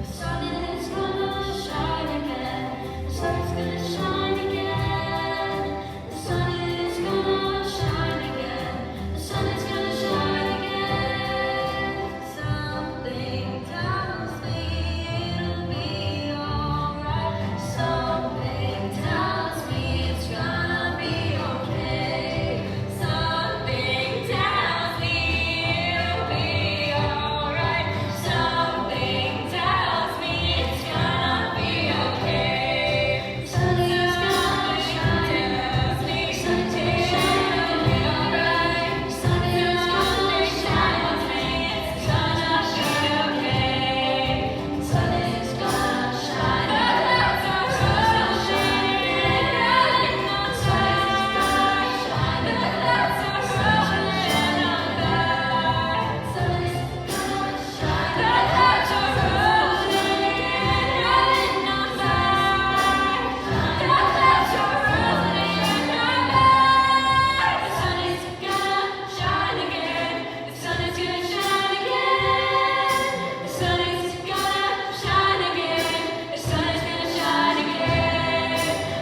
The sun is gonna shine again. The sun is gonna shine again. The sun is gonna shine again. The sun is gonna shine again. Something tells me it'll be alright. Something tells me it's gonna be okay. Something tells me it'll be alright. Something tells me it's gonna be okay. The sun is gonna shine again. The sun is gonna shine again. The sun is gonna shine again. It's gonna shine again. The sun is gonna shine again. The sun is gonna shine again. The sun is gonna shine again. The sun is gonna shine again. The sun is gonna shine again. The sun is gonna shine again. The sun is gonna shine again. The sun is gonna shine again. The sun is gonna shine again.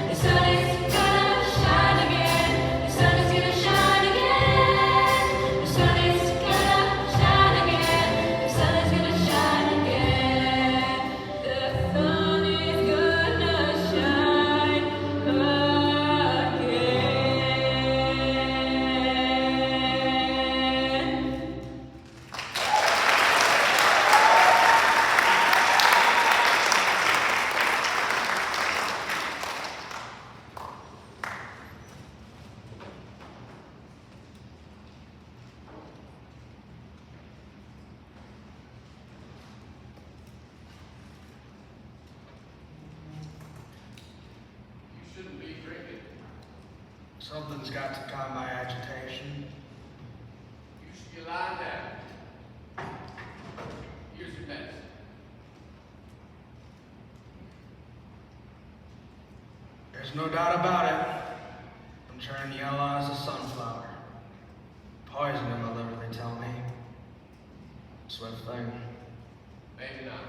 The sun is gonna shine again. The sun is gonna shine again. The sun is gonna shine again. You shouldn't be drinking. Something's got to calm my agitation. You should be lying down. Here's your medicine. There's no doubt about it. I'm turning yellow as a sunflower. Poison in my liver, they tell me. Swift thing. Maybe not.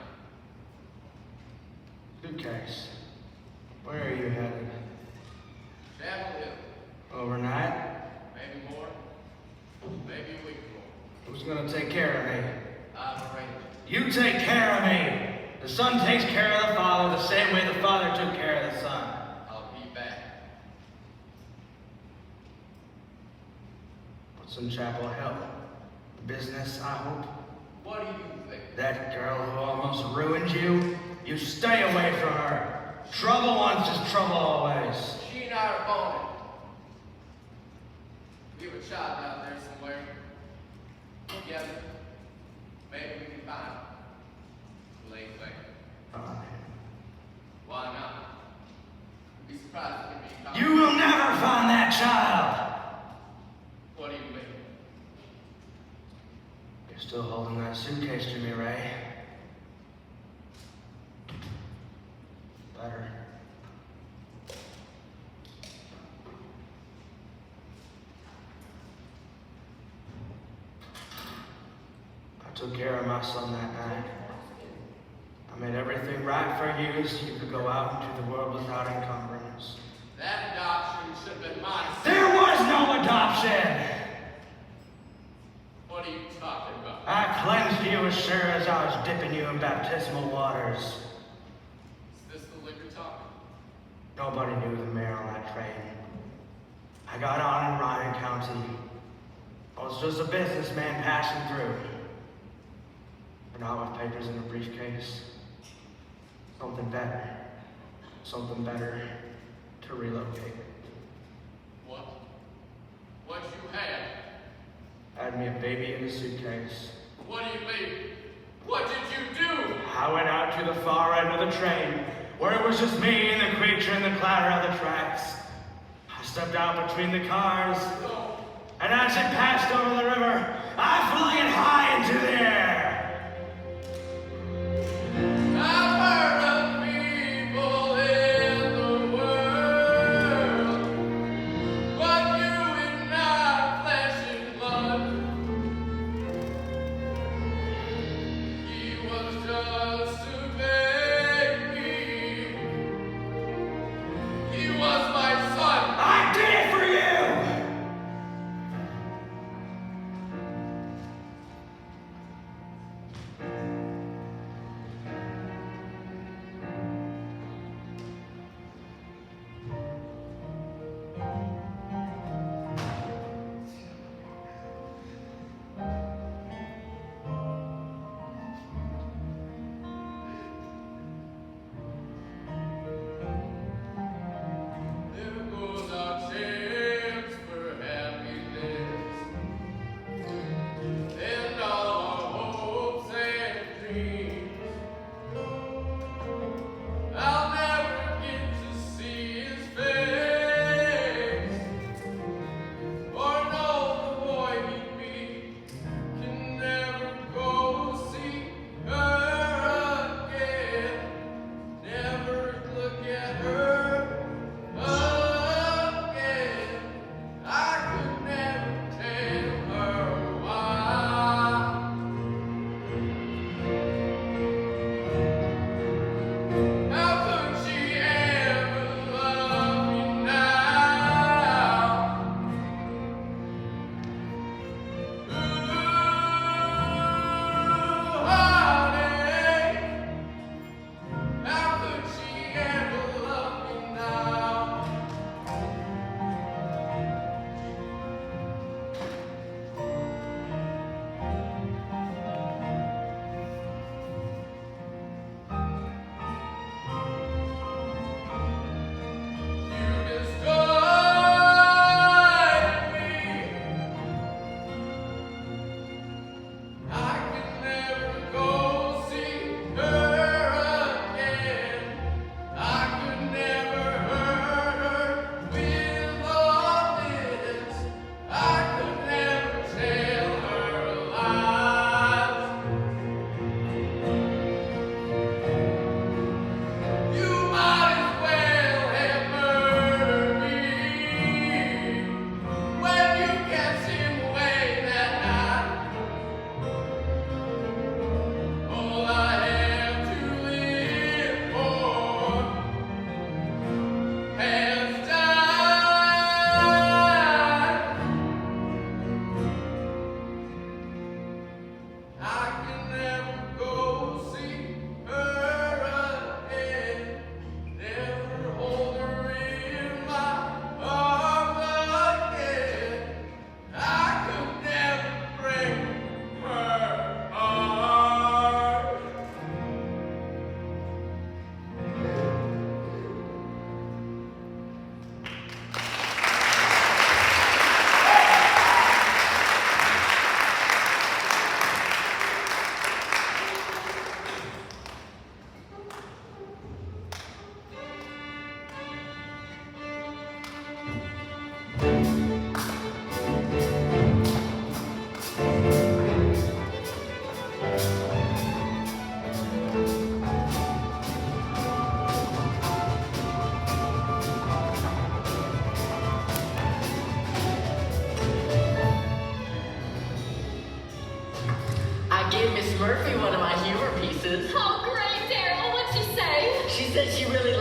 Suitcase. Where are you headed? Chapel Hill. Overnight? Maybe more. Maybe a week more. Who's gonna take care of me? I've arranged it. You take care of me! The son takes care of the father the same way the father took care of the son. I'll be back. What's in Chapel Hill? Business, I hope? What do you think? That girl who almost ruined you? You stay away from her. Trouble on cause just trouble always. She and I are boning. We have a child out there somewhere. Together. Maybe we can find him. Late thing. Why not? I'd be surprised if it be You will never find that child! What do you mean? You're still holding that suitcase to me, Ray. Better. I took care of my son that night. I made everything right for you so you could go out into the world without encumbrance. That adoption should have been mine. There was no adoption! What are you talking about? I cleansed you as sure as I was dipping you in baptismal waters. Is this the liquor talk? Nobody knew the mayor on that train. I got on in Ryan County. I was just a businessman passing through. But not with papers in a briefcase. Something better. Something better to relocate. What? What you had? Had me a baby in a suitcase. What do you mean? What did you do? I went out to the far end of the train, where it was just me and the creature and the clatter of the tracks. I stepped out between the cars, and as it passed over the river, I flung it high into the air. I've heard of people in the world, but you and not flesh and blood. He was just a baby. He was my son. I did it for you!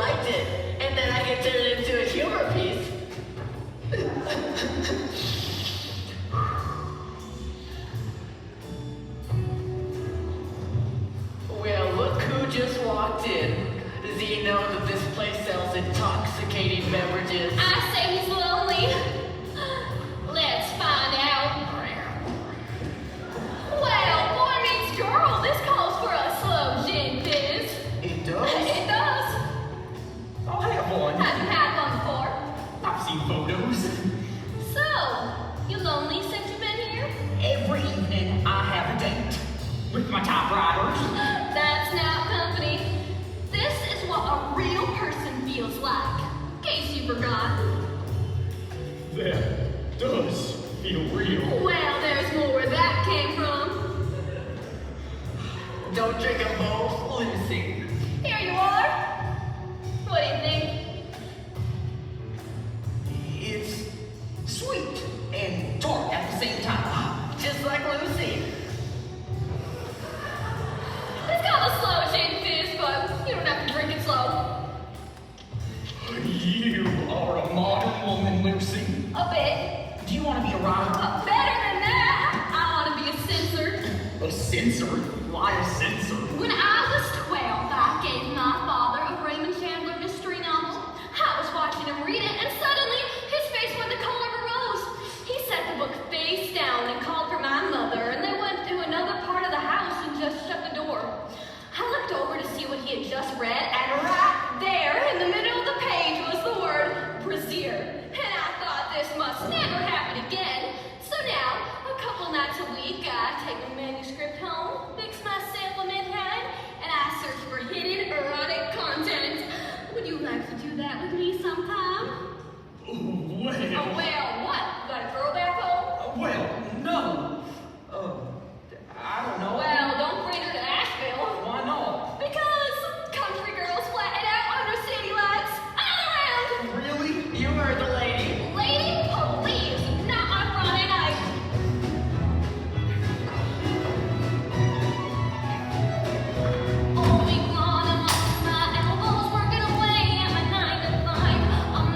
liked it, and then I can turn it into a humor piece. Well, look who just walked in. Does he know that this place sells intoxicating beverages? I say he's lonely. Let's find out. Well, boy meets girl. This calls for a slow gin fizz. It does? It does. I'll have one. Have you had one before? I've seen photos. So, you lonely since you've been here? Every evening I have a date with my typewriters. That's not company. This is what a real person feels like. In case you forgot. That does feel real. Well, there's more where that came from. Don't drink them both, Lucy. Here you are. What do you think? It's sweet and tart at the same time. Just like Lucy. It's called a slow gin fizz, but you don't have to drink it slow. You are a modern woman, Lucy. A bit. Do you want to be a writer? Better than that. I want to be a censor. A censor? Why a censor? When I was 12, I gave my father a Raymond Chandler mystery novel. I was watching him read it, and suddenly his face went the color of a rose. He set the book face down and called for my mother, and they went to another part of the house and just shut the door. I looked over to see what he had just read, and right there in the middle of the page was the word brassiere. And I thought this must never happen again. So now, a couple nights a week, I take a manuscript home, fix myself a midnight, and I search for hidden erotic content. Would you like to do that with me sometime? Well. Oh, well, what? You got a girl back home? Well, no. I don't know. Well, don't bring her to Asheville. Why not? Because country girls flatten out under city lights. Another round! Really? You heard the lady. Lady, please, not on Friday night. All week long, I'm on my elbows, working away at my 9 to 5. I'm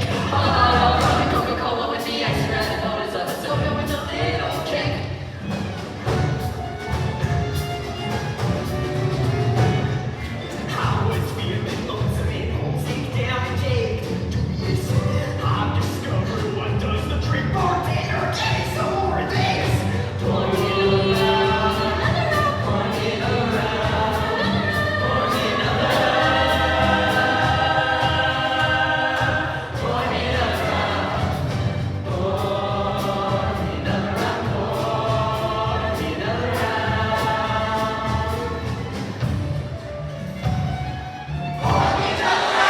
shake. Oh, Coca-Cola with the extra added bonus of a soda with a little kick. I was feeling lonesome and homesick down the take. Dubious. I've discovered what does the trick. Bartender, give me some more of this. Point it around, point it around, point it around, point it around, point it around, point it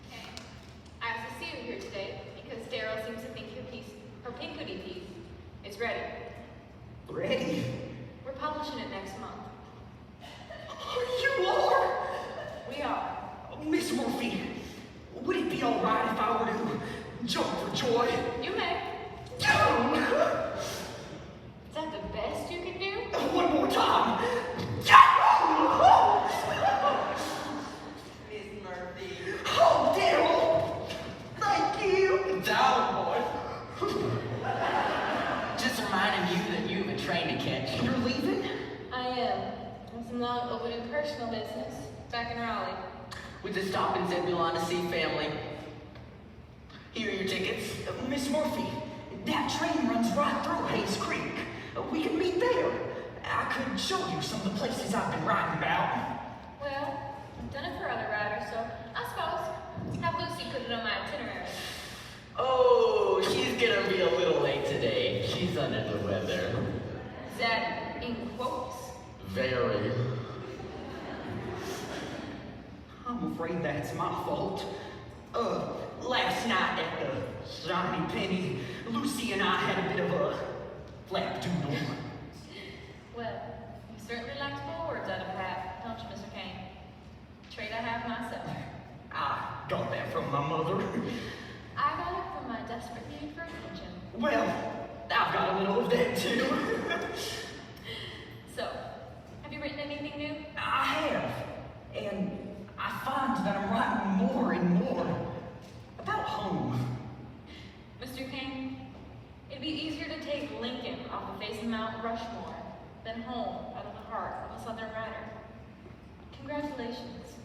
Okay. I have to see you here today because Daryl seems to think her Pinkity piece is ready. Ready? We're publishing it next month. You are? We are. Miss Murphy, would it be alright if I were to jump for joy? You may. Is Is that the best you can do? One more time. Miss Murphy. Oh, Daryl. Thank you. Down, boy. Just reminding you that you have a train to catch. You're leaving? I am. On some long overdue personal business back in Raleigh. With a stop in Zebulon to see family. Here are your tickets. Miss Murphy, that train runs right through Hayes Creek. We can meet there. I could show you some of the places I've been writing about. Well, I've done it for other riders, so I suppose have Lucy put it on my itinerary. Oh, she's gonna be a little late today. She's under the weather. Is that in quotes? Very. I'm afraid that's my fault. Last night at the Shiny Penny, Lucy and I had a bit of a flapdoodle. Well, you certainly like to pull words out of a hat, don't you, Mr. Kane? Trait I have myself. I got that from my mother. I got it from my desperate need for attention. Well, I've got a little of that too. So, have you written anything new? I have. And I find that I'm writing more and more about home. Mr. Kane, it'd be easier to take Lincoln off the face of Mount Rushmore than home out of the heart of a Southern writer. Congratulations.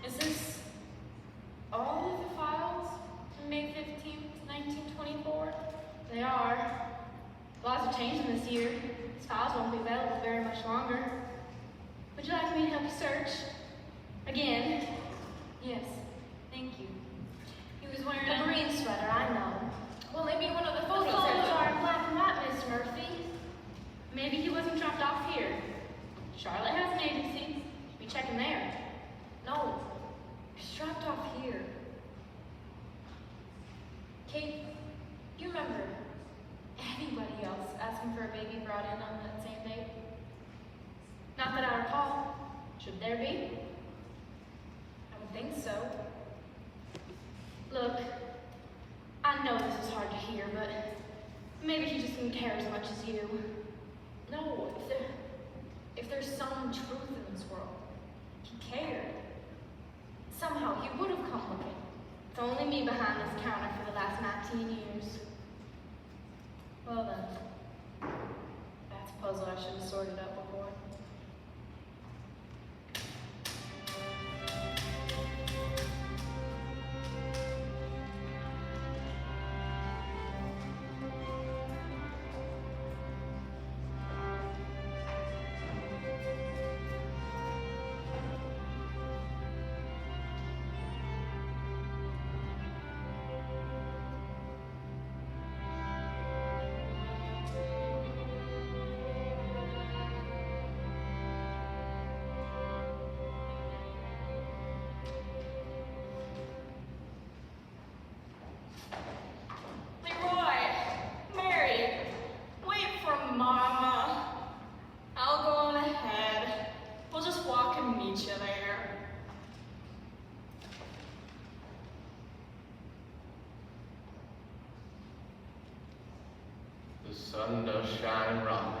Is this all of the files from May 15th, 1924? They are. Laws are changing this year. These files won't be available very much longer. Would you like me to help you search? Again? Yes, thank you. He was wearing A green sweater, I know. well, maybe one of the The photos. photos are in black and white, Miss Murphy. Maybe he wasn't dropped off here. Charlotte has an agency. Be checking there. No, he's dropped off here. Kate, you remember anybody else asking for a baby brought in on that same date? Not that I recall. Should there be? I would think so. Look, I know this is hard to hear, but maybe he just didn't care as much as you. No, if there's some truth in this world, he cared. Somehow he would have come looking. It's only me behind this counter for the last 19 years. Well then, that's puzzle I should have sorted out before. The sun does shine bright.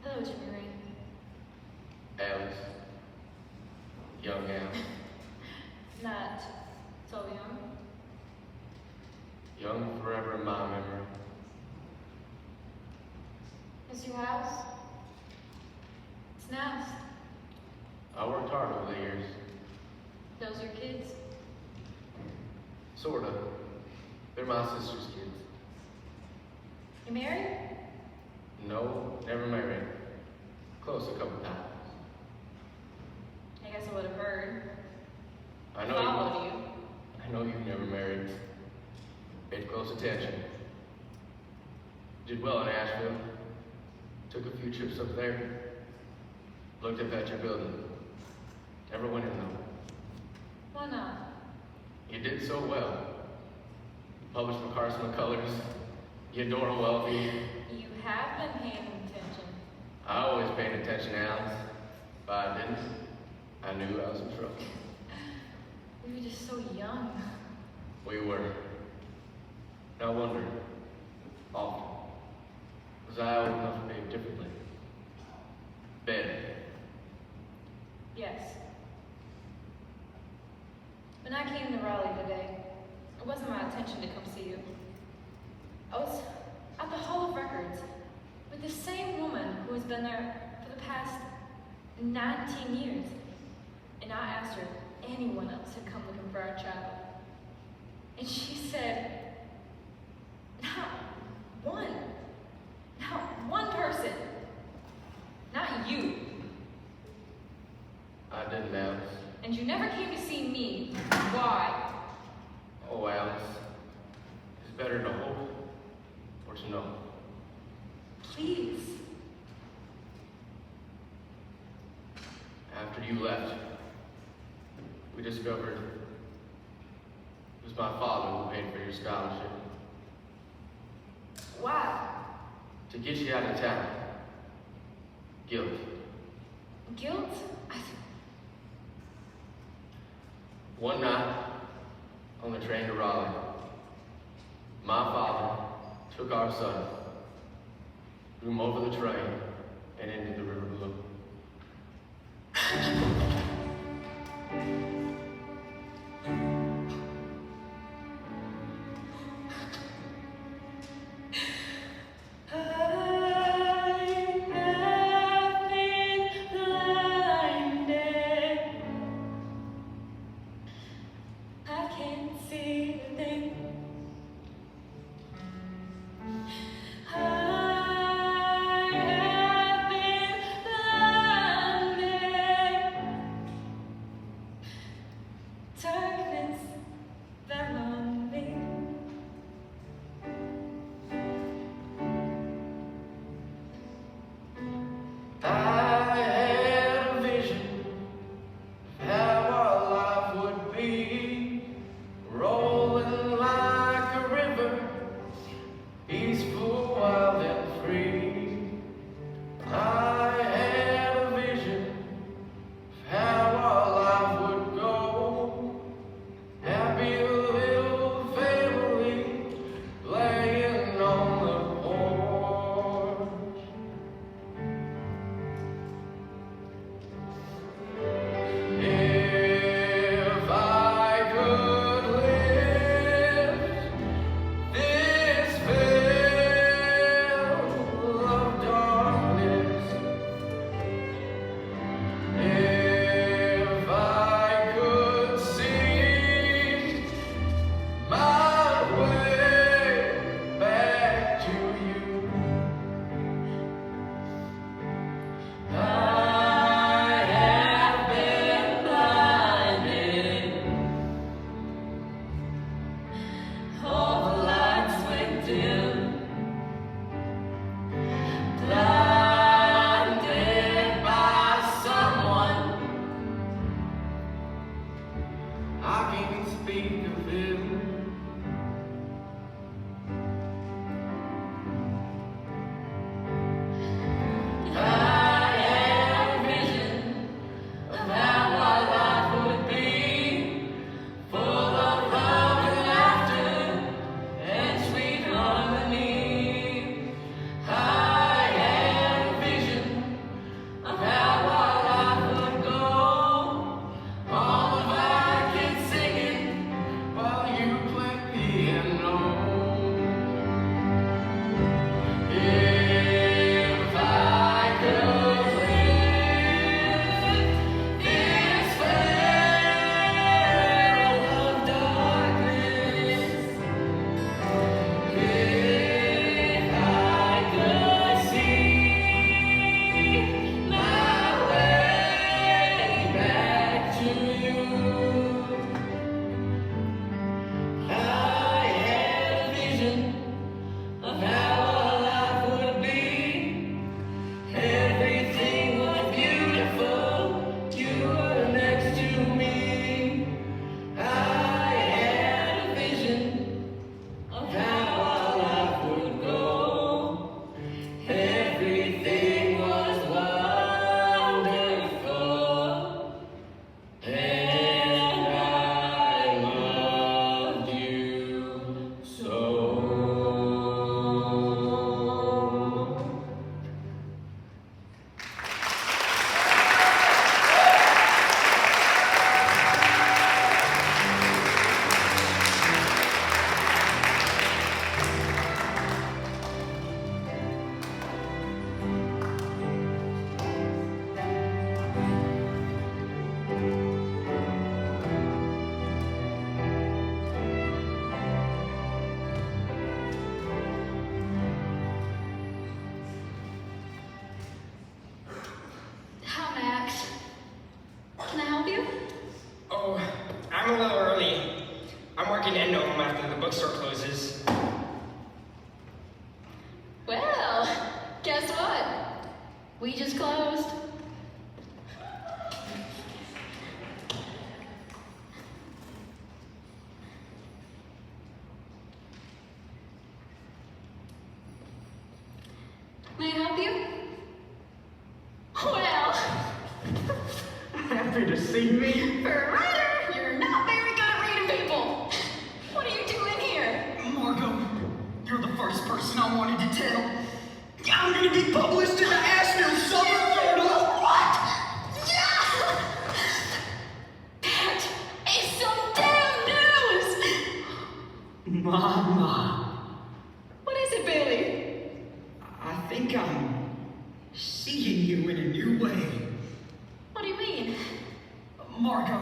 Hello, Jimmy Ray. Alice. Young Al. Not so young. Young forever in my memory. Is your house? It's nice. I worked hard over the years. Those your kids? Sorta. They're my sister's kids. You married? No, never married. Close a couple times. I guess I would have heard. I know Followed you. I know you've never married. Paid close attention. Did well in Asheville. Took a few trips up there. Looked up at your building. Never went in though. Why not? You did so well. You published for Carson McCullers. You adore a wealthy. You have been paying attention. I always paid attention, Alex. If I didn't, I knew I was in trouble. We were just so young. We were. I wondered, often, was I old enough to behave differently? Ben. Yes. When I came to Raleigh today, it wasn't my intention to come see you. I was at the Hall of Records with the same woman who has been there for the past 19 years. And I asked her if anyone else had come looking for our child. And she said, not one person. Not you. I didn't, Alex. And you never came to see me. Why? Oh, Alex. It's better to hope or to know. Please. After you left, we discovered it was my father who paid for your scholarship. Why? To get you out of town. Guilt. Guilt? One night, on the train to Raleigh, my father took our son, threw him over the train, and into the river below. Everything was wonderful, and I loved you so. Hi, Max. Can I help you? Oh, I'm a little early. I'm working end home after the bookstore closes. Well, guess what? We just closed. May I help you? Well, Happy to see me. for a writer, you're not very good at reading people. What are you doing here? Margot, you're the first person I wanted to tell. I'm gonna be published in the Asheville Summer Journal. What? That is some damn news! Mama, What is it, Billy? I think I'm seeing you in a new way. What do you mean? Margot,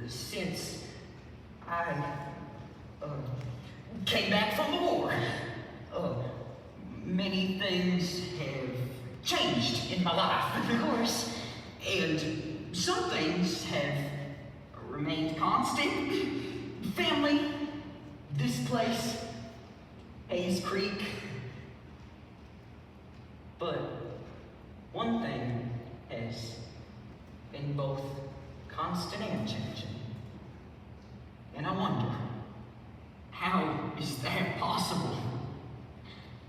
since I came back from the war, many things have changed in my life. Of course. And some things have remained constant. Family, this place, Hayes Creek. But one thing has been both constant and changing. And I wonder, how is that possible?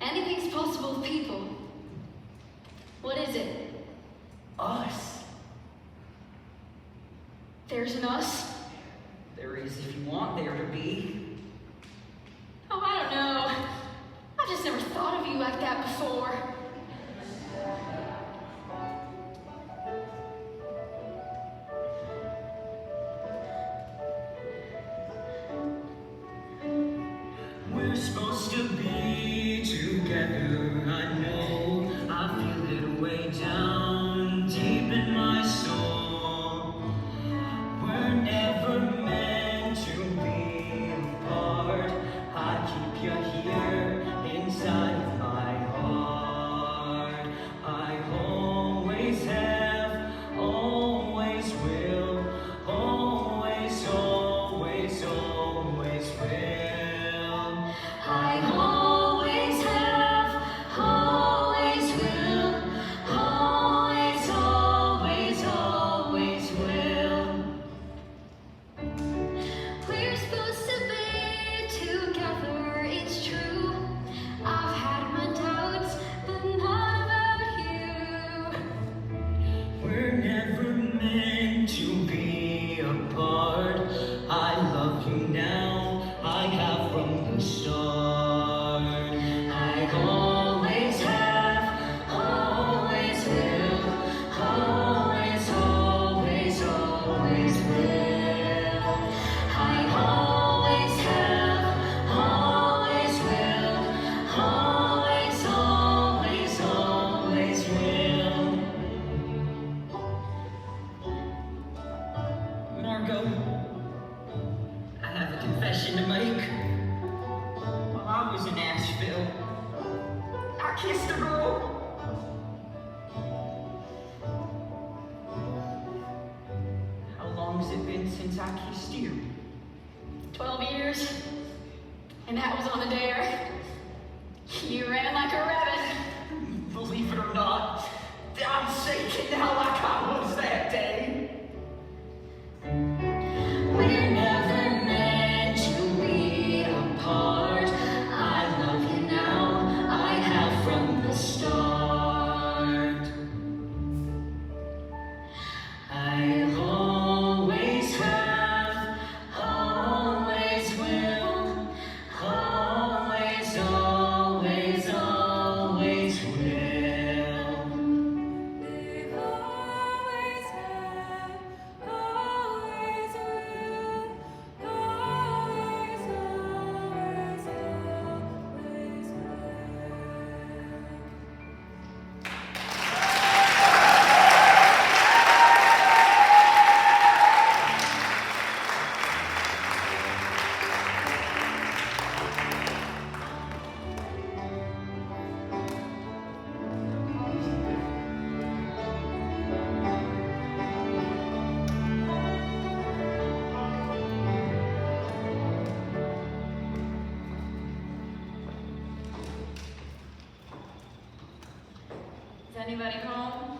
Anything's possible with people. What is it? Us. There's an us? There is, if you want there to be. Oh, I don't know. I've just never thought of you like that before. We're supposed to be together, I know. I feel it way down deep in my soul. We're never meant to be apart. I keep you here inside of my heart. I always have, always will, always, always, always will. I always have, always will, always, always, always will. We're supposed to be together, it's true. I've had my doubts, but not about you. We're never meant to be apart. I love you now, I have from the start. I always have, always will, always, always, always will. I always have, always will, always, always, always will. Margot, I have a confession to make. While I was in Asheville, I kissed a girl. How long has it been since I kissed you? 12 years. And that was on a dare. You ran like a rabbit. Believe it or not, I'm shaking now like I was that day. We're never meant to be apart. I Is anybody home?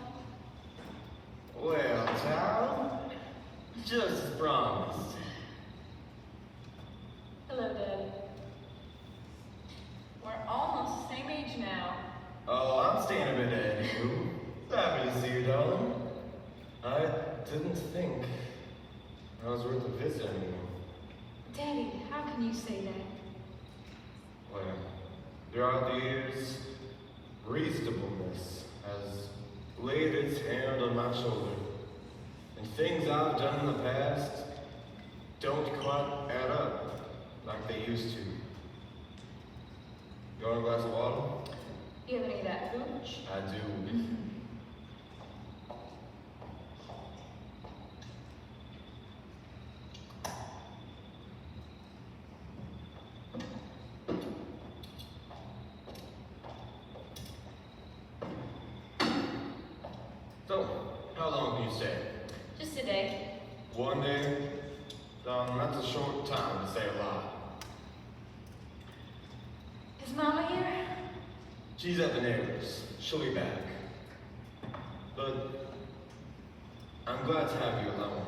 Well, child, just as promised. Hello, Daddy. We're almost the same age now. Oh, I'm staying a bit ahead of you. Happy to see you, darling. I didn't think I was worth a visit anymore. Daddy, how can you say that? Well, throughout the years, reasonableness has laid its hand on my shoulder. And things I've done in the past don't quite add up like they used to. You want a glass of water? You have any of that hooch? I do. So, how long can you stay? Just a day. One day? That's a short time to say a lot. Is Mama here? She's at the neighbors. She'll be back. But I'm glad to have you alone.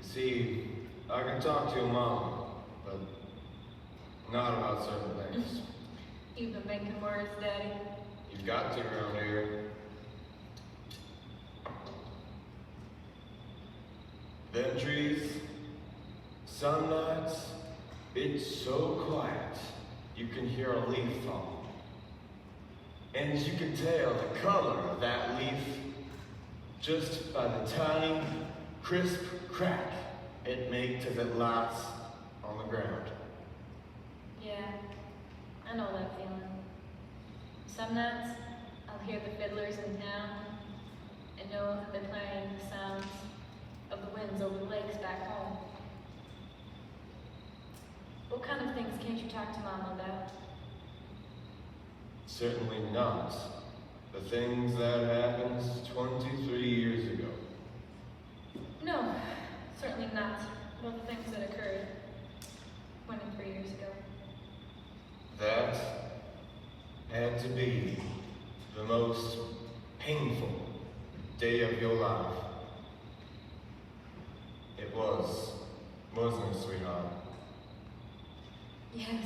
You see, I can talk to your mom, but not about certain things. You've been making words, Daddy. You've got to around here. Them trees, some nights, it's so quiet, you can hear a leaf fall. And you can tell the color of that leaf just by the tiny, crisp crack it makes as it lies on the ground. Yeah, I know that feeling. Some nights, I'll hear the fiddlers in town and know that they're playing the sounds of the winds over the lakes back home. What kind of things can't you talk to Mama about? Certainly not the things that happened 23 years ago. No, certainly not about the things that occurred 23 years ago. That had to be the most painful day of your life. It was, wasn't it, sweetheart? Yes.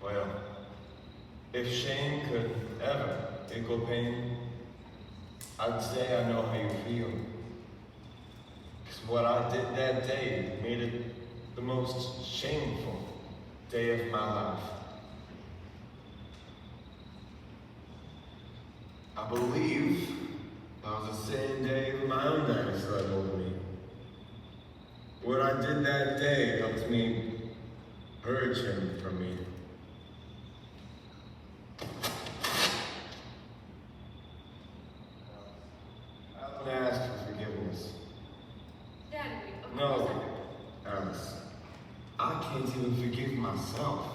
Well, if shame could ever equal pain, I'd say I know how you feel. Because what I did that day made it the most shameful day of my life. I believe that was the same day my own daddy slept over me. What I did that day helped me purge him from me. I don't ask for forgiveness. Daddy, of course No, Alice. I can't even forgive myself.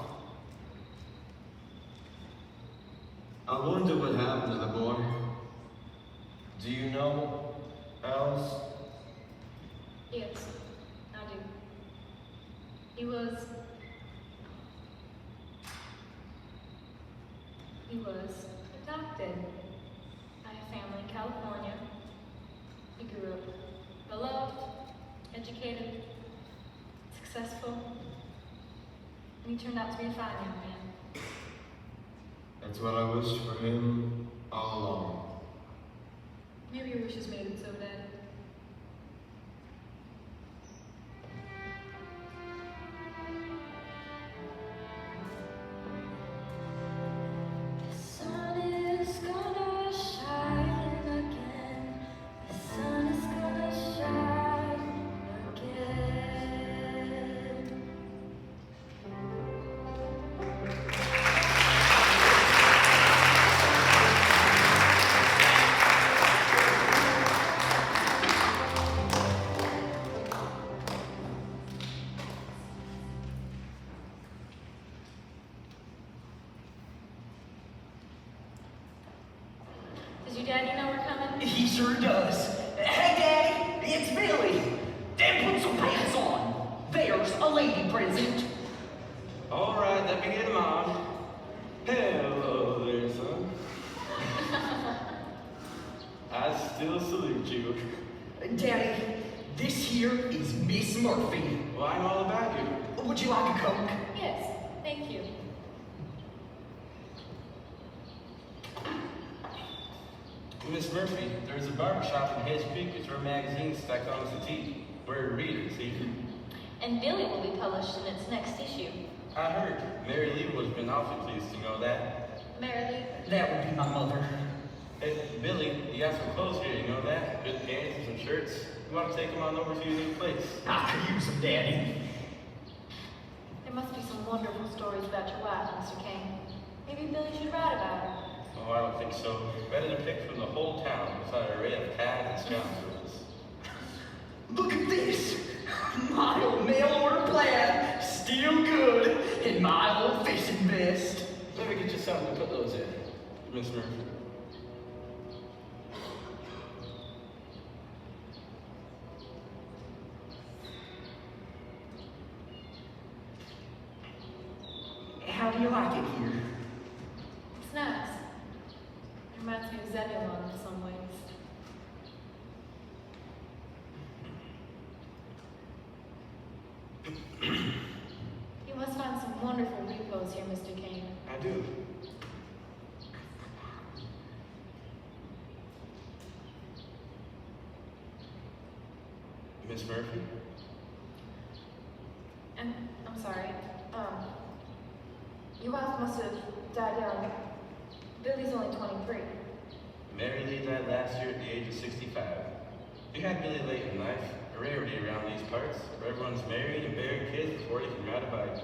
I wonder what happened to the boy. Do you know, Alice? Yes, I do. He was adopted by a family in California. He grew up beloved, educated, successful, and he turned out to be a fine young man. That's what I wished for him all along. Maybe your wishes made it so, Daddy. The sun is gonna shine again. The sun is gonna shine again. Does your daddy know we're coming? He sure does. Hey, Daddy, it's Billy. Dan, put some pants on. There's a lady present. All right, let me get him on. Hello there, still salute you. Daddy, this here is Miss Murphy. Well, I'm all about you. Would you like a Coke? Yes, thank you. Miss Murphy, there's a barber shop in Hedge Creek with your magazine stuck on the settee. We're a reader, see? And Billy will be published in its next issue. I heard. Mary Lee would have been awfully pleased to know that. Mary Lee? That would be my mother. Hey, Billy, you got some clothes here, you know that? Good pants and some shirts. You want to take them on over to your new place? I could use them, Daddy. There must be some wonderful stories about your wife, Mr. Kane. Maybe Billy should write about her. Oh, I don't think so. Better to pick from the whole town beside an array of cats and scoundrels. Look at this! My old mail order plaid, still good, and my old fishing vest. Let me get you something to put those in, Miss Murphy. How do you like it here? It's nice. It reminds me of Zebulon in some ways. You must find some wonderful repos here, Mr. Kane. I do. Miss Murphy? And I'm sorry. Your wife must have died young. Billy's only 23. Mary Lee died last year at the age of 65. We had Billy late in life, a rarity around these parts, where everyone's married and bearing kids before they can ride a bike.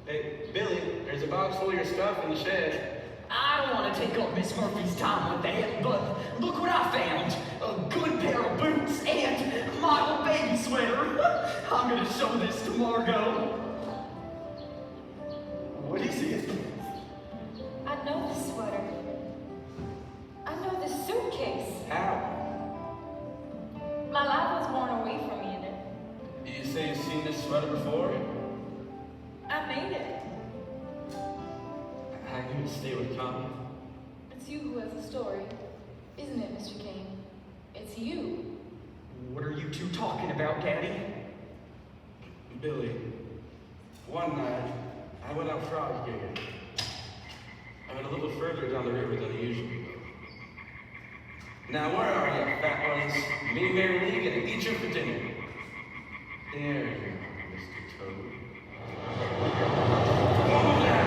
Hey, Billy, there's a box full of your stuff in the shed. I don't want to take up Miss Murphy's time with that, but look what I found. A good pair of boots and my old baby sweater. I'm going to show this to Margot. What is it? I know this sweater. I know this suitcase. How? My life was worn away from me in it. You say you've seen this sweater before? I made it. I knew you'd stay with come. It's you who has the story, isn't it, Mr. Kane? It's you. What are you two talking about, Daddy? Billy, one night, I went out frog gigging. I went a little further down the river than I usually go. Now, where are you, fat ones? Me and Mary Lee gonna eat you for dinner. There you are, Mr. Toad. Oh, now!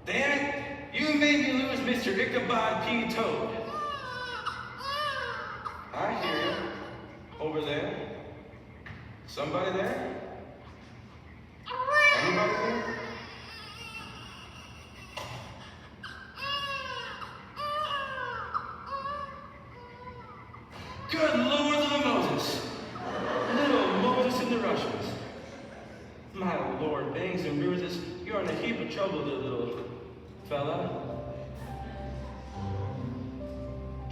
Damn it! You made me lose Mr. Ichabod P. Toad. I hear you. Over there. Somebody there? Anybody there? Good Lord of the Moses! Little Moses and the Russians. My Lord, bangs and bruises, you're in a heap of trouble, little fella.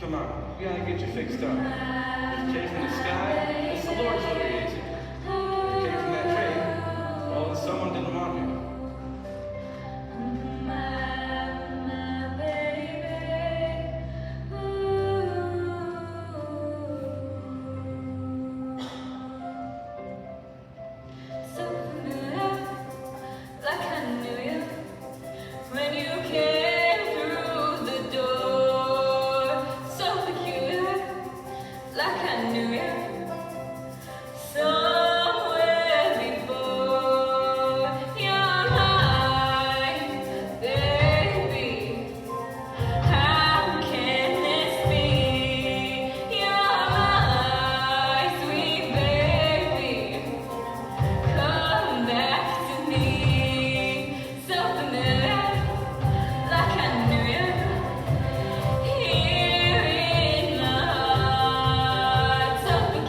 Come on, we gotta get you fixed up. If you came from the sky, it's the Lord's will you're easy. If you came from that train, well, then someone didn't want you. Something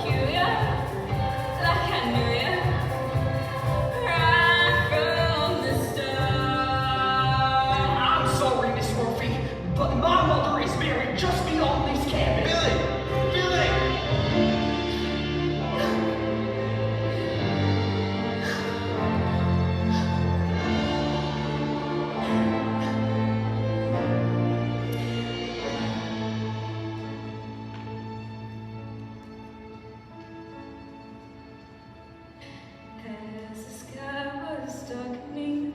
first darkening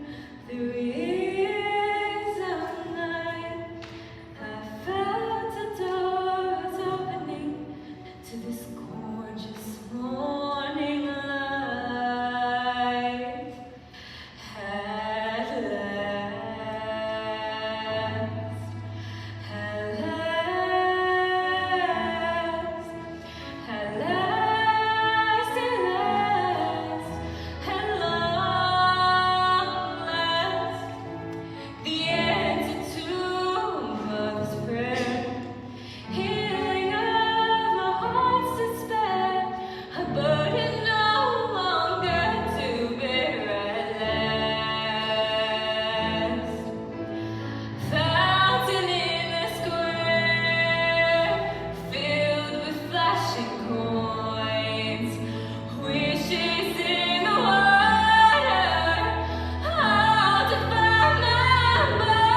through years of night, I felt a door was opening to this gorgeous morning light. At last, at last, at last, at last, at long last, the answer to mother's prayer, healing of my heart's despair, a burden no longer to bear at last. Fountain in the square, filled with flashing coins, wishes in the water, all to find my last.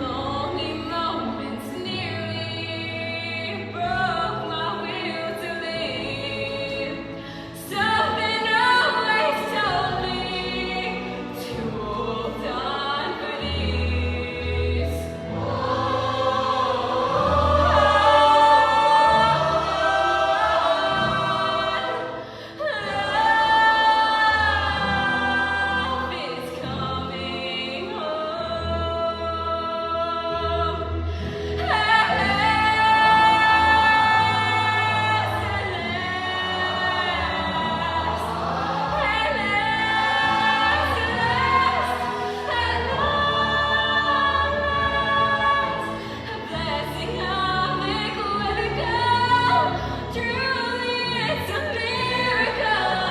Lonely moments nearly broke my will to live. Something always told me to hold on for this. Love is coming home. At last, a blessing I'll make with a girl. Truly, it's a miracle.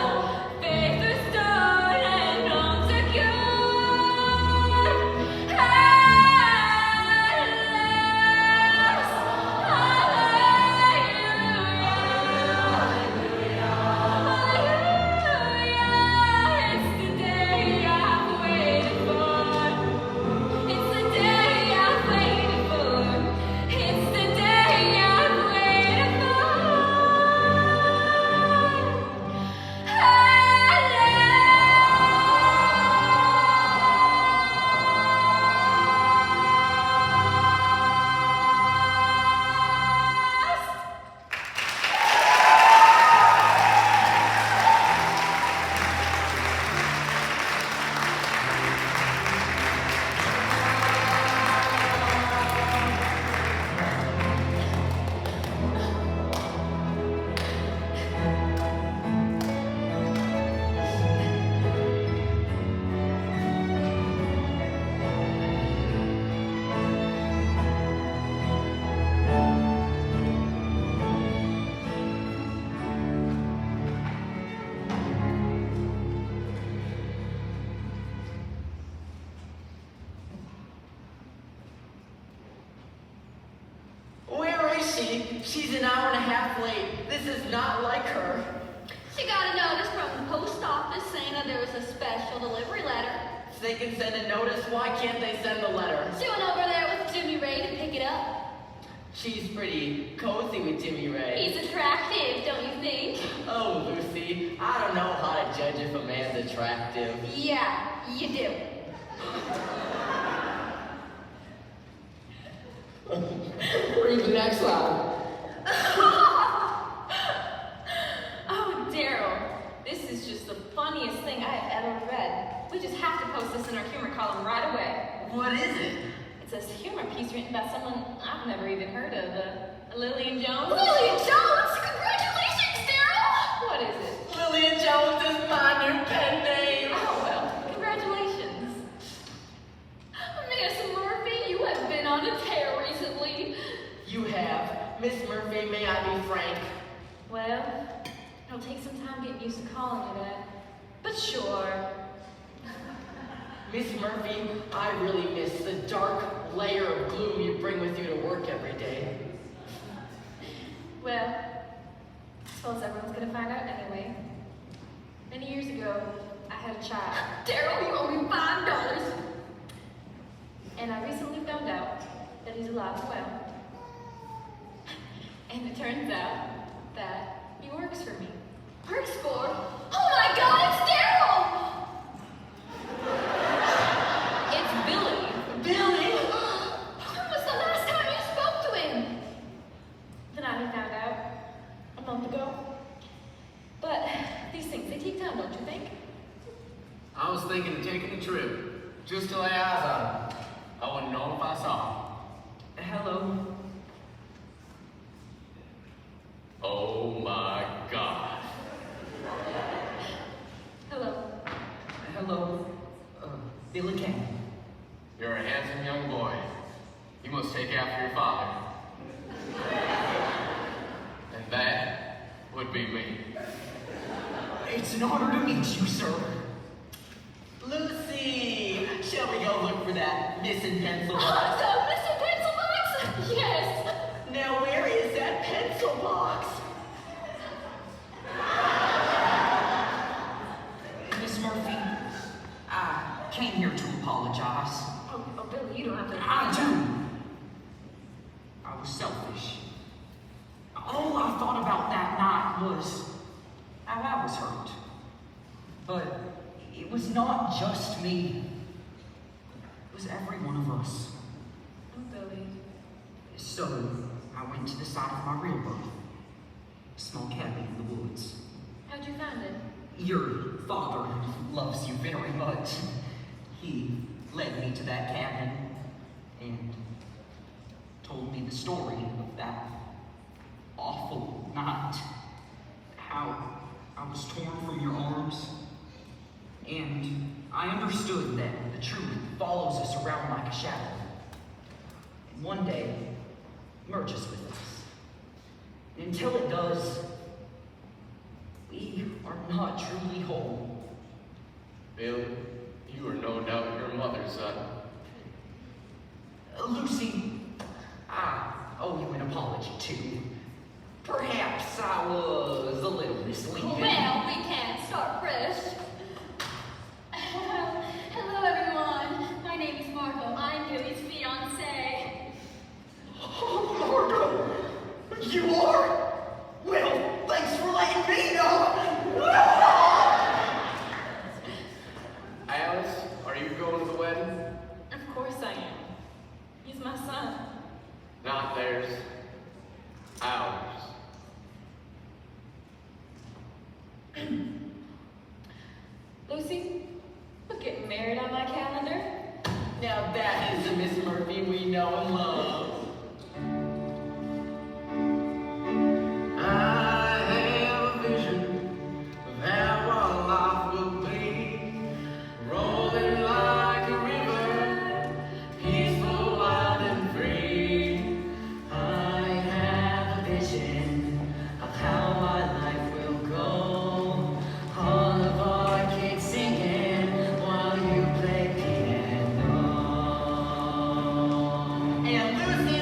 Faith restored and hope secured. At last, hallelujah, it's the day I've waited for. It's the day I've waited for. It's the day I've waited for. Where is she? She's an hour and a half late. This is not like her. She got a notice from the post office saying that there was a special delivery letter. If they can send a notice, why can't they send the letter? She went over there with Jimmy Ray to pick it up. She's pretty cozy with Jimmy Ray. He's attractive, don't you think? Oh, Lucy, I don't know how to judge if a man's attractive. Yeah, you do. Read the next line. Oh, Daryl, this is just the funniest thing I've ever read. We just have to post this in our humor column right away. What is it? It's a humor piece written by someone I've never even heard of, Lillian Jones. Lillian Jones! Congratulations, Daryl! What is it? Lillian Jones is my new pen name. Oh, well, congratulations. Miss Murphy, you have been on a tear recently. You have. Miss Murphy, may I be frank? Well, it'll take some time getting used to calling you that. But sure. Miss Murphy, I really miss the dark layer of gloom you bring with you to work every day. Well, I suppose everyone's gonna find out anyway. Many years ago, I had a child. Daryl, you owe me $5. And I recently found out that he's alive and well. And it turns out that he works for me. Works for? Oh my God, it's Daryl! It's Billy. Billy? When was the last time you spoke to him? The night we found out. A month ago. But these things, they take time, don't you think? I was thinking of taking a trip, just to lay eyes on him. I wouldn't know if I saw him. Hello. Oh my God. Hello. Hello. Billy Kane. You're a handsome young boy. You must take after your father. And that would be me. It's an honor to meet you, sir. Lucy, shall we go look for that missing pencil Oh, box? so Mr. Pencil Box? Yes. Now where is that pencil box? Miss Murphy, I came here to apologize. Oh, Billy, you don't have to. I do. I was selfish. All I thought about that night was how I was hurt. But it was not just me. It was every one of us. Oh, Billy. So I went to the site of my real birth. A small cabin in the woods. How'd you find it? Your father loves you very much. He led me to that cabin and told me the story of that awful night. How I was torn from your arms. And I understood that the truth follows us around like a shadow. And one day, merges with us. And until it does, we are not truly whole. Bill, you are no doubt your mother's son. Lucy, I owe you an apology too. Perhaps I was a little misleading. Well, we can't start fresh. Hello, everyone. My name is Marco. I'm Billy's fiancé. Oh, Marco, you are? Well, thanks for letting me know. Alice, are you going to the wedding? Of course I am. He's my son. Not theirs. Ours. Lucy, we're getting married on my calendar. Now that is the Miss Murphy we know and love. I have a vision of how our life will be, rolling like a river, peaceful, wild and free. I have a vision of how my life will go, all of our kids singing while you play piano. And Lucy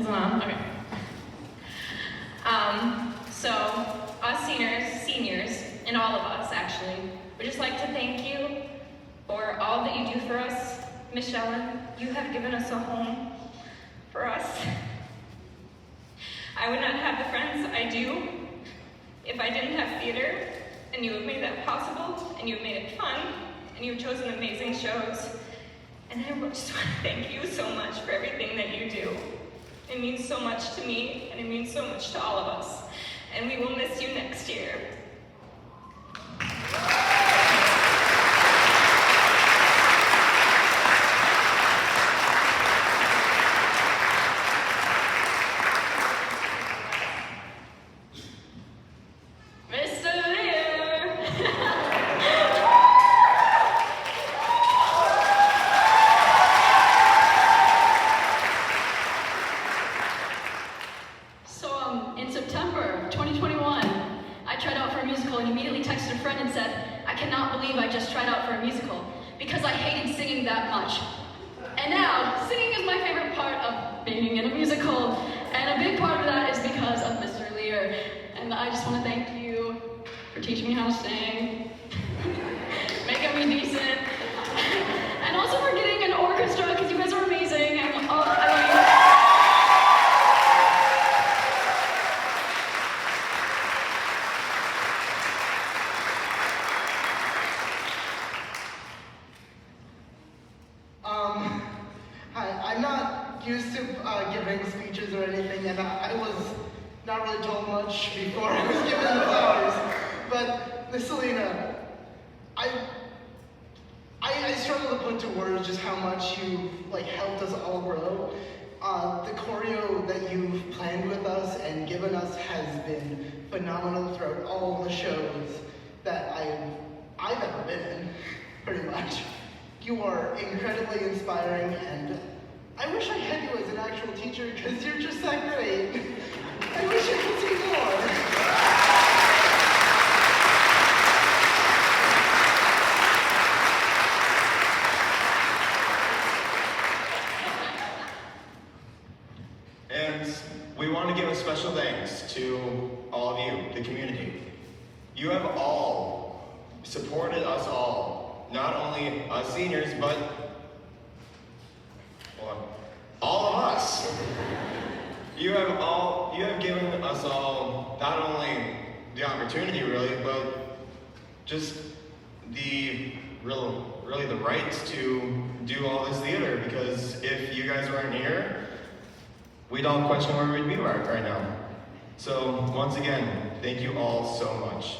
Pencil on? Okay. So, us seniors, and all of us actually, would just like to thank you for all that you do for us. Miss Ellen, you have given us a home for us. I would not have the friends I do if I didn't have theater, and you have made that possible, and you have made it fun, and you've chosen amazing shows. And I just want to thank you so much for everything that you do. It means so much to me, and it means so much to all of us. And we will miss you next year. Mr. Lear! So, in September 2021, I tried out for a musical and immediately texted a friend and said, I cannot believe I just tried out for a musical because I hated singing that much. And now, singing is my favorite part of being in a musical, and a big part of that is because of Mr. Lear. And I just want to thank you for teaching me how to sing, making me decent, and also for getting an orchestra because you guys are amazing. And Hi, I'm not used to giving speeches or anything, and I was not really told much before I was given the flowers. But, Miss Selena, I struggle to put to words just how much you helped us all grow. The choreo that you've planned with us and given us has been phenomenal throughout all the shows that I've ever been in, pretty much. You are incredibly inspiring, and I wish I had you as an actual teacher because you're just that great. I wish I could see more. And we want to give a special thanks to all of you, the community. You have all supported us all, not only us seniors, but all of us. You have given us all not only the opportunity really, but just really the right to do all this theater, because if you guys weren't here, we'd all question where we'd be right now. So once again, thank you all so much.